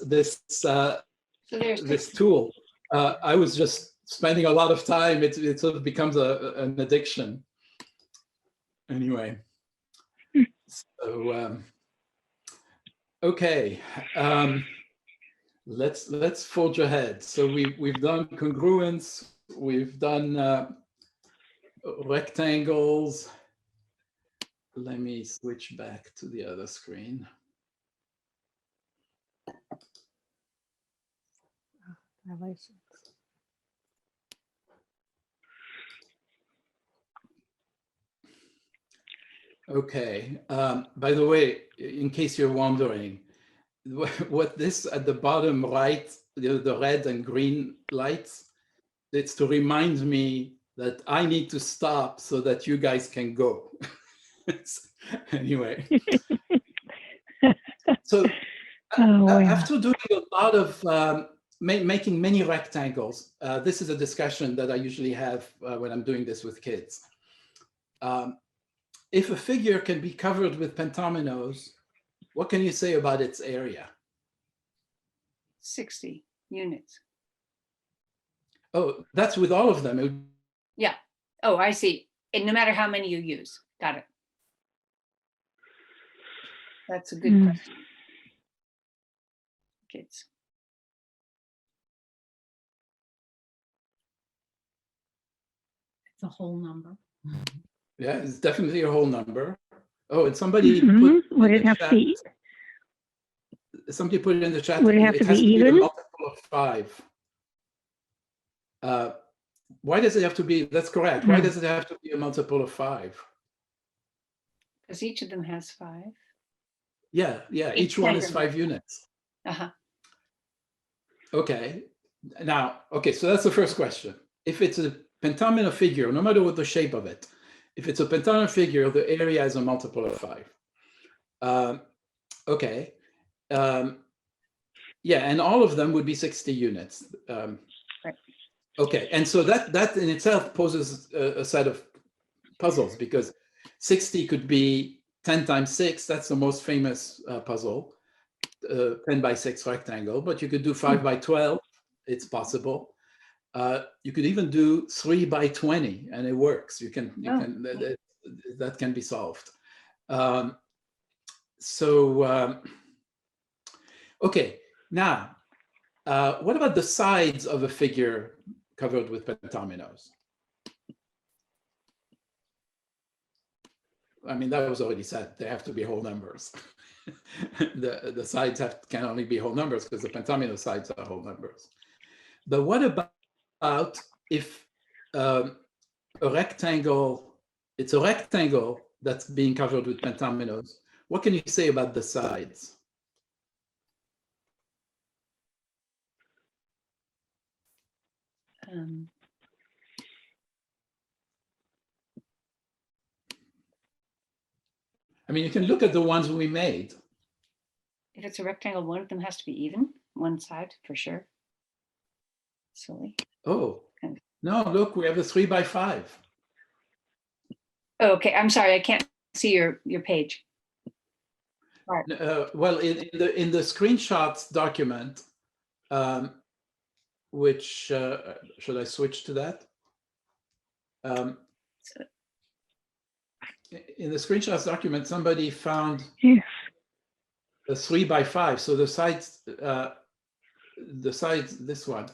A: This tool, I was just spending a lot of time. It sort of becomes an addiction. Anyway, so okay, let's forge ahead. So we've done congruence, we've done rectangles. Let me switch back to the other screen. Okay. By the way, in case you're wondering, what this at the bottom right, the red and green lights, it's to remind me that I need to stop so that you guys can go. Anyway. So after doing a lot of making many rectangles, this is a discussion that I usually have when I'm doing this with kids. If a figure can be covered with pentominoes, what can you say about its area?
B: 60 units.
A: Oh, that's with all of them.
B: Yeah. Oh, I see. And no matter how many you use. Got it. That's a good question. Kids.
L: It's a whole number.
A: Yeah, it's definitely a whole number. Oh, and somebody
P: would it have to be?
A: Somebody put it in the chat.
P: Would it have to be
A: a
P: even?
A: multiple of 5. Why does it have to be? That's correct. Why does it have to be a multiple of 5?
B: Because each of them has 5.
A: Yeah. Each one is 5 units. Okay. Now, okay, so that's the first question. If it's a pentamino figure, no matter what the shape of it, if it's a pentamino figure, the area is a multiple of 5. Okay. Yeah, and all of them would be 60 units.
B: Right.
A: Okay, and so that in itself poses a set of puzzles, because 60 could be 10 times 6. That's the most famous puzzle, 10 by 6 rectangle. But you could do 5 by 12. It's possible. You could even do 3 by 20, and it works. You can that can be solved. Okay, now what about the sides of a figure covered with pentominoes? I mean, that was already said. They have to be whole numbers. the sides can only be whole numbers because the pentamino sides are whole numbers. But what about if a rectangle, it's a rectangle that's being covered with pentominoes? What can you say about the sides? I mean, you can look at the ones we made.
B: If it's a rectangle, one of them has to be even, one side for sure. Silly.
A: Oh, No, look, we have a 3 by 5.
B: Okay, I'm sorry, I can't see your page.
A: Well, in the screenshots document, which should I switch to that? In the screenshots document, somebody found a 3 by 5. So the sides, this one,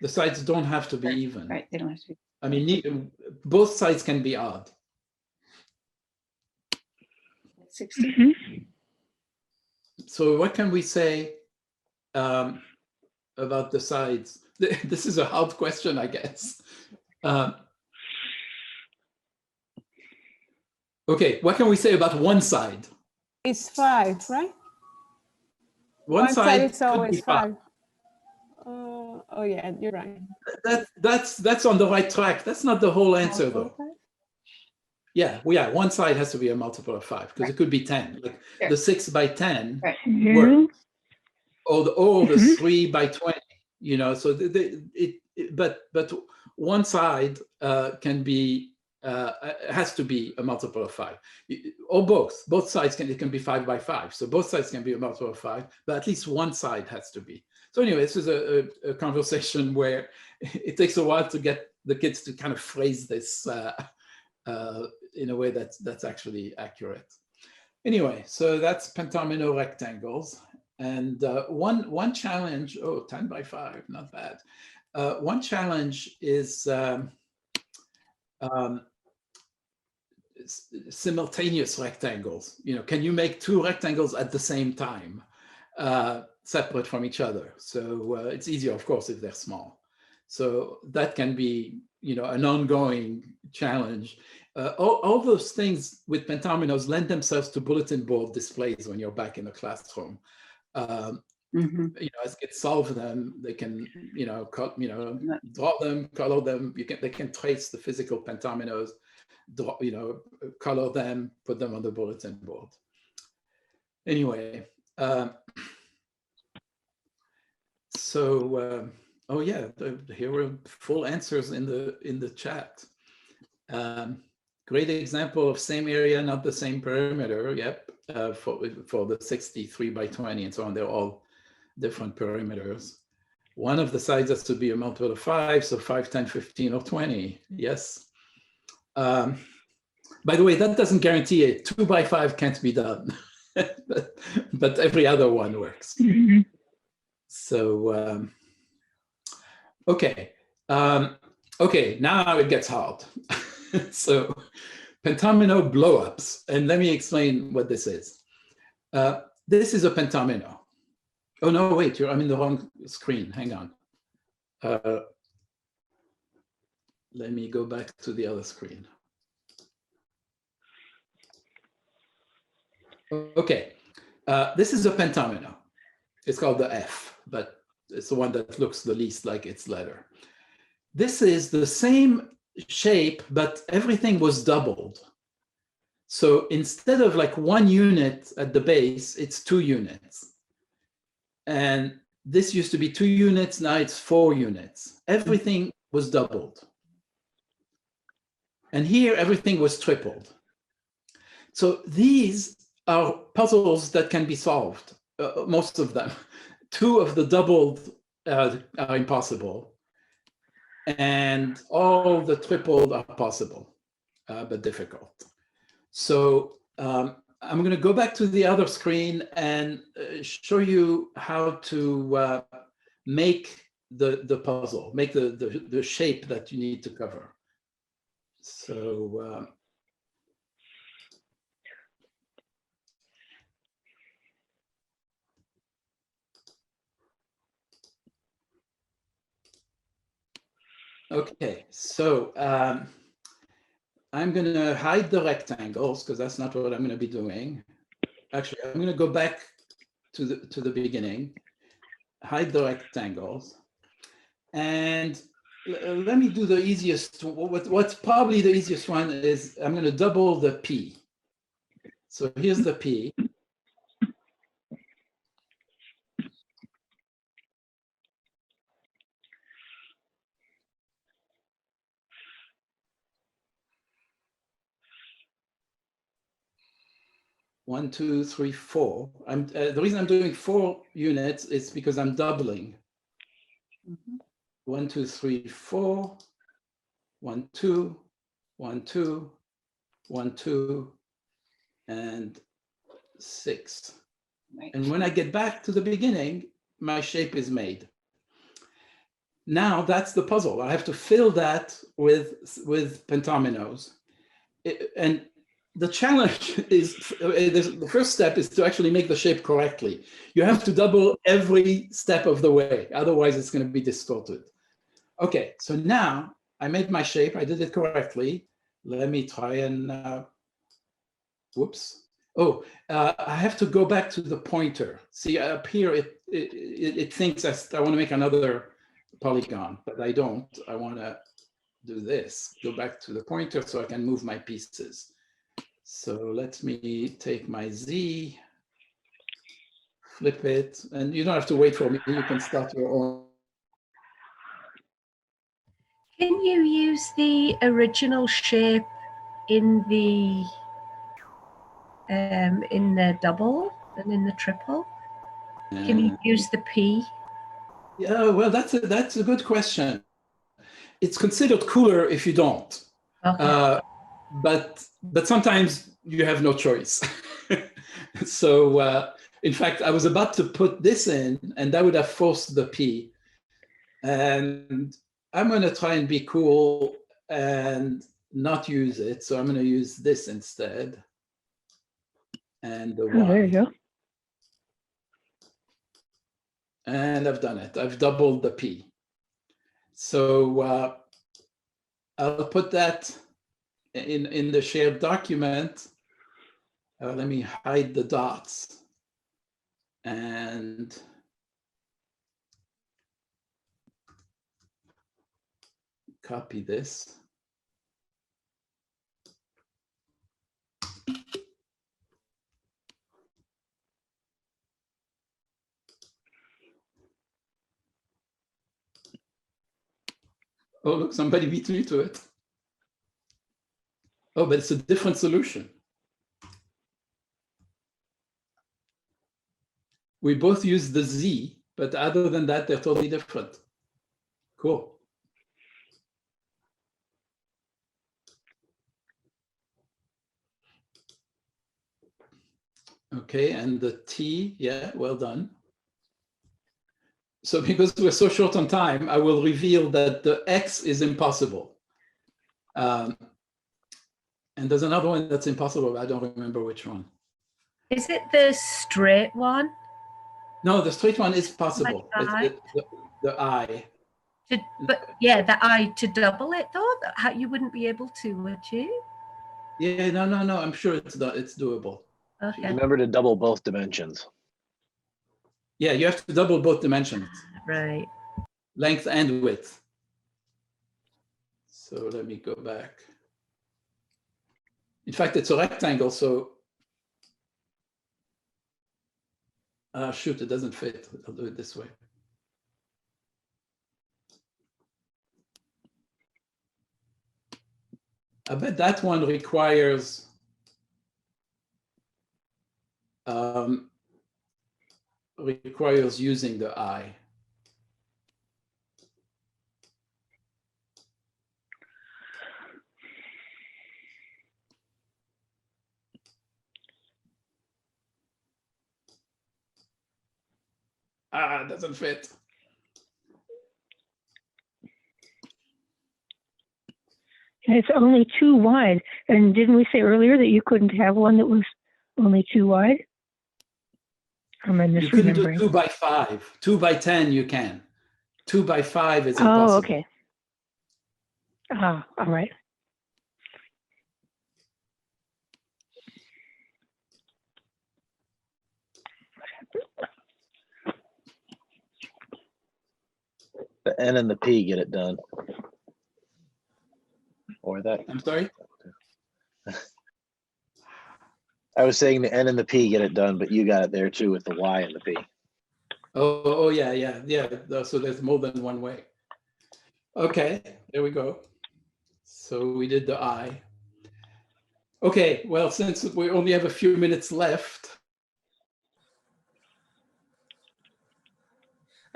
A: the sides don't have to be even.
B: Right, they don't have to be.
A: I mean, both sides can be odd.
B: 60.
A: So what can we say about the sides? This is a hard question, I guess. Okay, what can we say about one side?
R: It's 5, right?
A: One side
R: is
A: could
R: always
A: be 5.
R: Oh yeah, you're right.
A: That's on the right track. That's not the whole answer, though. Yeah, one side has to be a multiple of 5 because it could be 10. Like the 6 by 10 works, or the 3 by 20. You know, so but one side can be has to be a multiple of 5, or both. Both sides it can be 5 by 5. So both sides can be a multiple of 5, but at least one side has to be. So anyway, this is a conversation where it takes a while to get the kids to kind of phrase this in a way that's actually accurate. Anyway, so that's Pentamino rectangles. And one challenge, 10 by 5, not bad. One challenge is simultaneous rectangles. You know, can you make 2 rectangles at the same time, separate from each other? So it's easier, of course, if they're small. So that can be, you know, an ongoing challenge. All those things with Pentominos lend themselves to bulletin board displays when you're back in the classroom. You know, as kids solve them, they can, you know, draw them, color them. They can trace the physical Pentominos, you know, color them, put them on the bulletin board. Anyway, oh yeah, here were full answers in the chat. Great example of same area, not the same perimeter. Yep, for the 63 by 20 and so on. They're all different perimeters. One of the sides has to be a multiple of 5, so 5, 10, 15, or 20. Yes. By the way, that doesn't guarantee it. 2 by 5 can't be done, but every other one works. So, okay. Okay, now it gets hard. So, pentomino blowups. And let me explain what this is. This is a pentomino. Oh, no, wait, I'm in the wrong screen. Hang on. Let me go back to the other screen. Okay, this is a pentomino. It's called the F, but it's the one that looks the least like its letter. This is the same shape, but everything was doubled. So instead of like 1 unit at the base, it's 2 units. And this used to be 2 units, now it's 4 units. Everything was doubled. And here, everything was tripled. So these are puzzles that can be solved, most of them. 2 of the doubled are impossible. And all the tripled are possible, but difficult. So I'm going to go back to the other screen and show you how to make the puzzle, make the shape that you need to cover. So okay, so I'm going to hide the rectangles because that's not what I'm going to be doing. Actually, I'm going to go back to the beginning, hide the rectangles, and let me do the easiest. What's probably the easiest one is I'm going to double the P. So here's the P. 1, 2, 3, 4. The reason I'm doing 4 units is because I'm doubling. 1, 2, 3, 4. 1, 2, 1, 2, 1, 2, and 6. And when I get back to the beginning, my shape is made. Now that's the puzzle. I have to fill that with pentominoes. And the challenge is, the first step is to actually make the shape correctly. You have to double every step of the way, otherwise it's going to be distorted. Okay, so now I made my shape, I did it correctly. Let me try and, whoops. Oh, I have to go back to the pointer. See, up here, it thinks I want to make another polygon, but I don't. I want to do this, go back to the pointer so I can move my pieces. So let me take my Z, flip it, and you don't have to wait for me. You can start your own.
S: Can you use the original shape in the double and in the triple? Can you use the P?
A: Yeah, well, that's a good question. It's considered cooler if you don't. Okay. But sometimes you have no choice. So in fact, I was about to put this in, and that would have forced the P. And I'm going to try and be cool and not use it. So I'm going to use this instead. And the Y.
P: There you go.
A: And I've done it. I've doubled the P. So I'll put that in the shared document. Let me hide the dots and copy this. Oh, look, somebody beat me to it. Oh, but it's a different solution. We both use the Z, but other than that, they're totally different. Cool. Okay, and the T, yeah, well done. So because we're so short on time, I will reveal that the X is impossible. And there's another one that's impossible, but I don't remember which one.
S: Is it the straight one?
A: No, the straight one is possible.
S: Like
A: the I.
S: But yeah, the I to double it though, you wouldn't be able to, would you?
A: Yeah, no. I'm sure it's doable.
S: Okay.
O: Remember to double both dimensions.
A: Yeah, you have to double both dimensions.
S: Right.
A: Length and width. So let me go back. In fact, it's a rectangle, so shoot, it doesn't fit. I'll do it this way. I bet that one requires using the I. It doesn't fit.
P: And it's only 2 wide. And didn't we say earlier that you couldn't have one that was only 2 wide? Am I misremembering?
A: You couldn't do 2 by 5. 2 by 10 you can. 2 by 5 is impossible.
P: Oh, okay. All right.
O: The N and the P get it done. Or that.
A: I'm sorry?
O: I was saying the N and the P get it done, but you got it there too with the Y and the P.
A: Oh yeah. So there's more than one way. Okay, there we go. So we did the I. Okay, well, since we only have a few minutes left.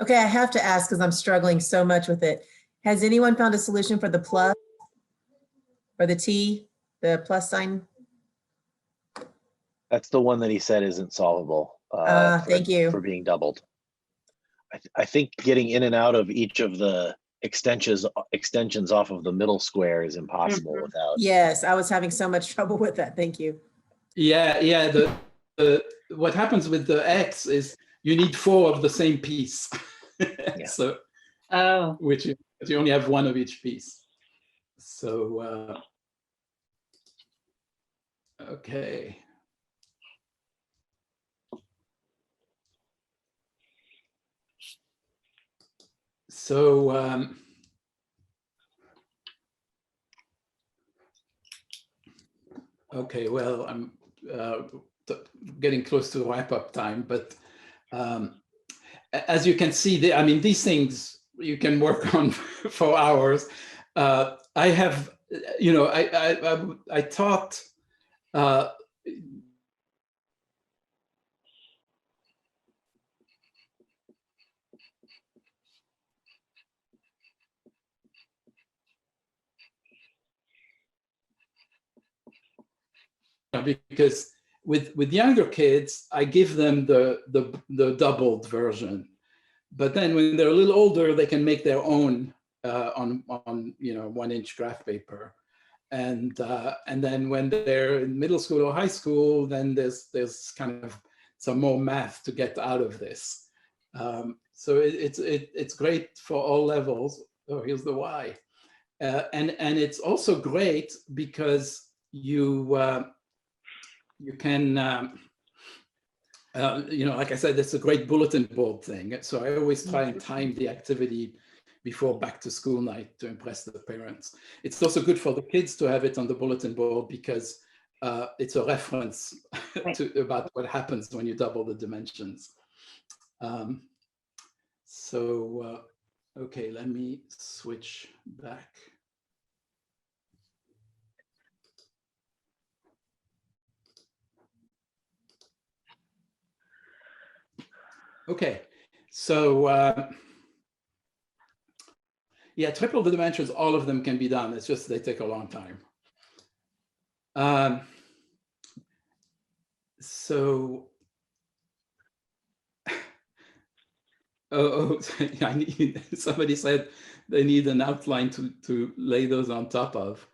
Q: Okay, I have to ask because I'm struggling so much with it. Has anyone found a solution for the plus or the T, the plus sign?
O: That's the one that he said isn't solvable.
Q: Thank you.
O: For being doubled. I think getting in and out of each of the extensions off of the middle square is impossible without.
Q: Yes, I was having so much trouble with that. Thank you.
A: Yeah, yeah. What happens with the X is you need 4 of the same piece.
O: Yeah.
A: So,
B: Oh,
A: which you only have 1 of each piece. So, okay. So, okay, well, I'm getting close to wrap-up time, but as you can see, I mean, these things you can work on for hours. I have, you know, I taught because with younger kids, I give them the doubled version, but then when they're a little older, they can make their own on 1-inch graph paper, and then when they're in middle school or high school, then there's kind of some more math to get out of this. So it's great for all levels. Oh, here's the Y, and it's also great because you can, like I said, it's a great bulletin board thing. So I always try and time the activity before back to school night to impress the parents. It's also good for the kids to have it on the bulletin board because it's a reference about what happens when you double the dimensions. Okay, let me switch back. Okay, so yeah, triple the dimensions, all of them can be done. It's just they take a long time. So, somebody said they need an outline to lay those on top of.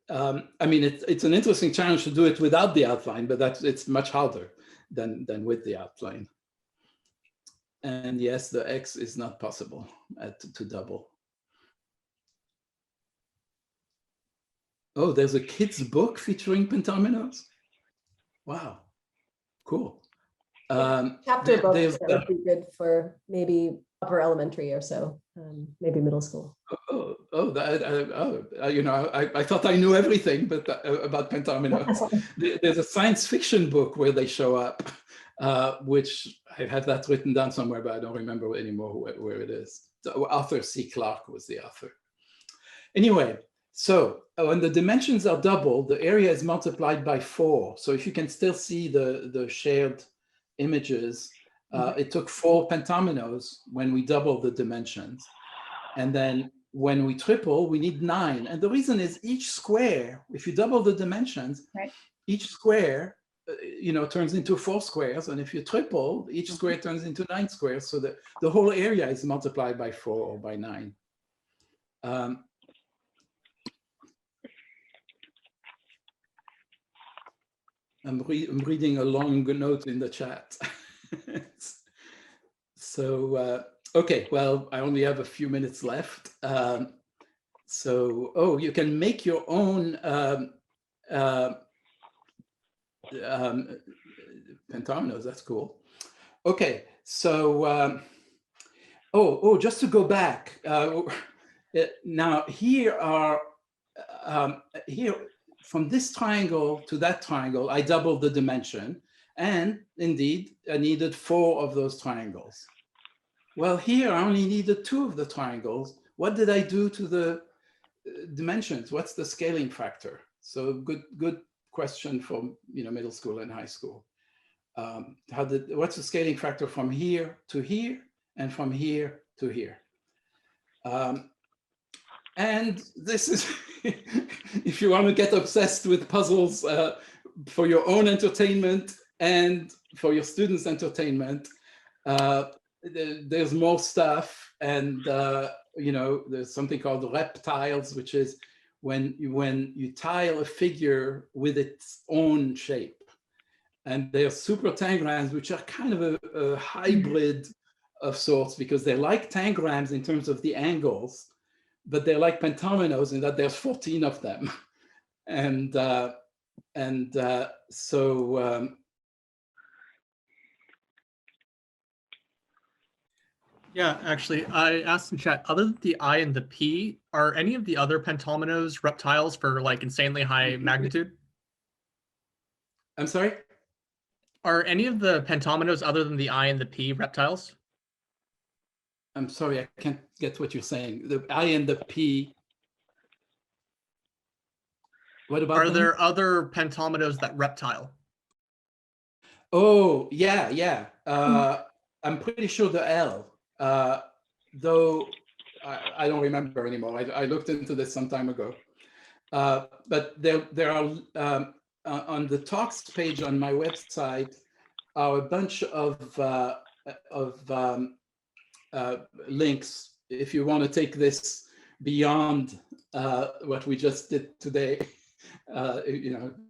A: I mean, it's an interesting challenge to do it without the outline, but it's much harder than with the outline. And yes, the X is not possible to double. Oh, there's a kid's book featuring pentominoes. Wow, cool.
T: Chapter books that would be good for maybe upper elementary or so, maybe middle school.
A: I thought I knew everything, but about pentominoes. There's a science fiction book where they show up, which I have that written down somewhere, but I don't remember anymore where it is. So Arthur C. Clarke was the author. Anyway, so when the dimensions are doubled, the area is multiplied by 4. So if you can still see the shared images, it took 4 pentominoes when we doubled the dimensions. And then when we triple, we need 9. And the reason is each square, if you double the dimensions, each square turns into 4 squares. And if you triple, each square turns into 9 squares. So that the whole area is multiplied by 4 or by 9. I'm reading a long note in the chat. So, okay, well, I only have a few minutes left. So, you can make your own pentominoes. That's cool. Okay, so, just to go back. Now, here are, from this triangle to that triangle, I doubled the dimension. And indeed, I needed 4 of those triangles. Well, here I only needed 2 of the triangles. What did I do to the dimensions? What's the scaling factor? So good question for middle school and high school. What's the scaling factor from here to here and from here to here? And this is, if you want to get obsessed with puzzles for your own entertainment and for your students' entertainment, there's more stuff. And, there's something called reptiles, which is when you tile a figure with its own shape. And they're super tangrams, which are kind of a hybrid of sorts, because they're like tangrams in terms of the angles, but they're like pentominoes in that there's 14 of them. And so
G: yeah, actually, I asked in chat, other than the I and the P, are any of the other pentominoes reptiles for like insanely high magnitude?
A: I'm sorry?
G: Are any of the pentominoes other than the I and the P reptiles?
A: I'm sorry, I can't get what you're saying. The I and the P. What about them?
G: There other pentominoes that reptile?
A: Oh, yeah. I'm pretty sure the L, though I don't remember anymore. I looked into this some time ago. But there are, on the talks page on my website, are a bunch of links if you want to take this beyond what we just did today. If you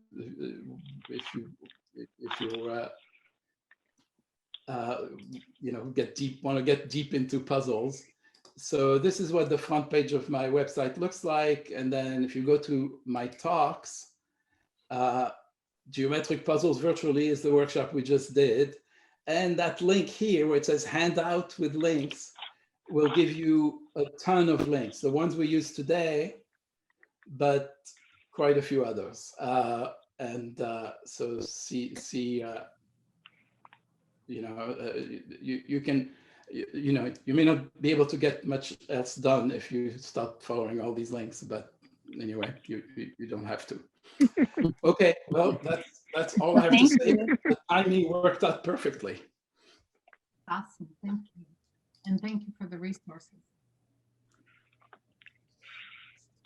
A: want to get deep into puzzles. So this is what the front page of my website looks like. And then if you go to my talks, Geometric Puzzles Virtually is the workshop we just did. And that link here where it says handout with links will give you a ton of links. The ones we use today, but quite a few others. So you can, you may not be able to get much else done if you start following all these links, but anyway, you don't have to. Okay, well, that's all I have to say. The timing worked out perfectly.
L: Awesome, thank you. And thank you for the resources.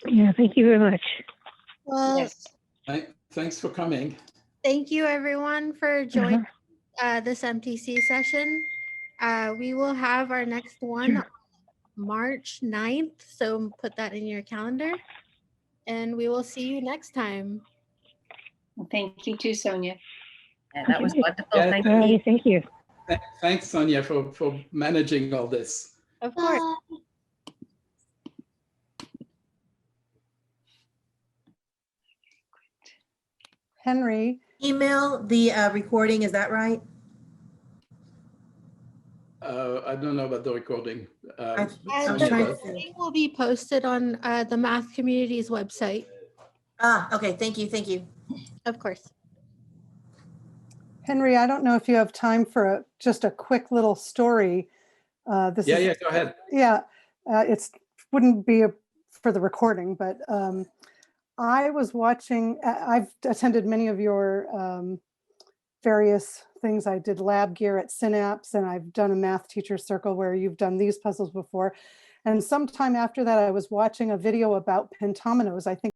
P: Yeah, thank you very much.
D: Well,
B: Yes.
A: Thanks for coming.
D: thank you everyone for joining this MTC session. We will have our next one on March 9th, so put that in your calendar. And we will see you next time.
B: Well, thank you too, Sonia.
S: Yeah, that was wonderful.
A: Yeah,
S: Thank you.
P: Thank you.
A: Thanks, Sonia, for managing all this.
D: Of course.
E: Henry.
Q: Email the recording, is that right?
A: I don't know about the recording.
Q: I'm
D: The
Q: trying to
D: recording will be posted on the math community's website.
Q: Okay, thank you.
D: Of course.
E: Henry, I don't know if you have time for just a quick little story.
A: Go ahead.
E: Yeah, it's wouldn't be for the recording, but I was watching, I've attended many of your various things. I did lab gear at Synapse, and I've done a math teacher circle where you've done these puzzles before. And sometime after that, I was watching a video about pentominoes. I think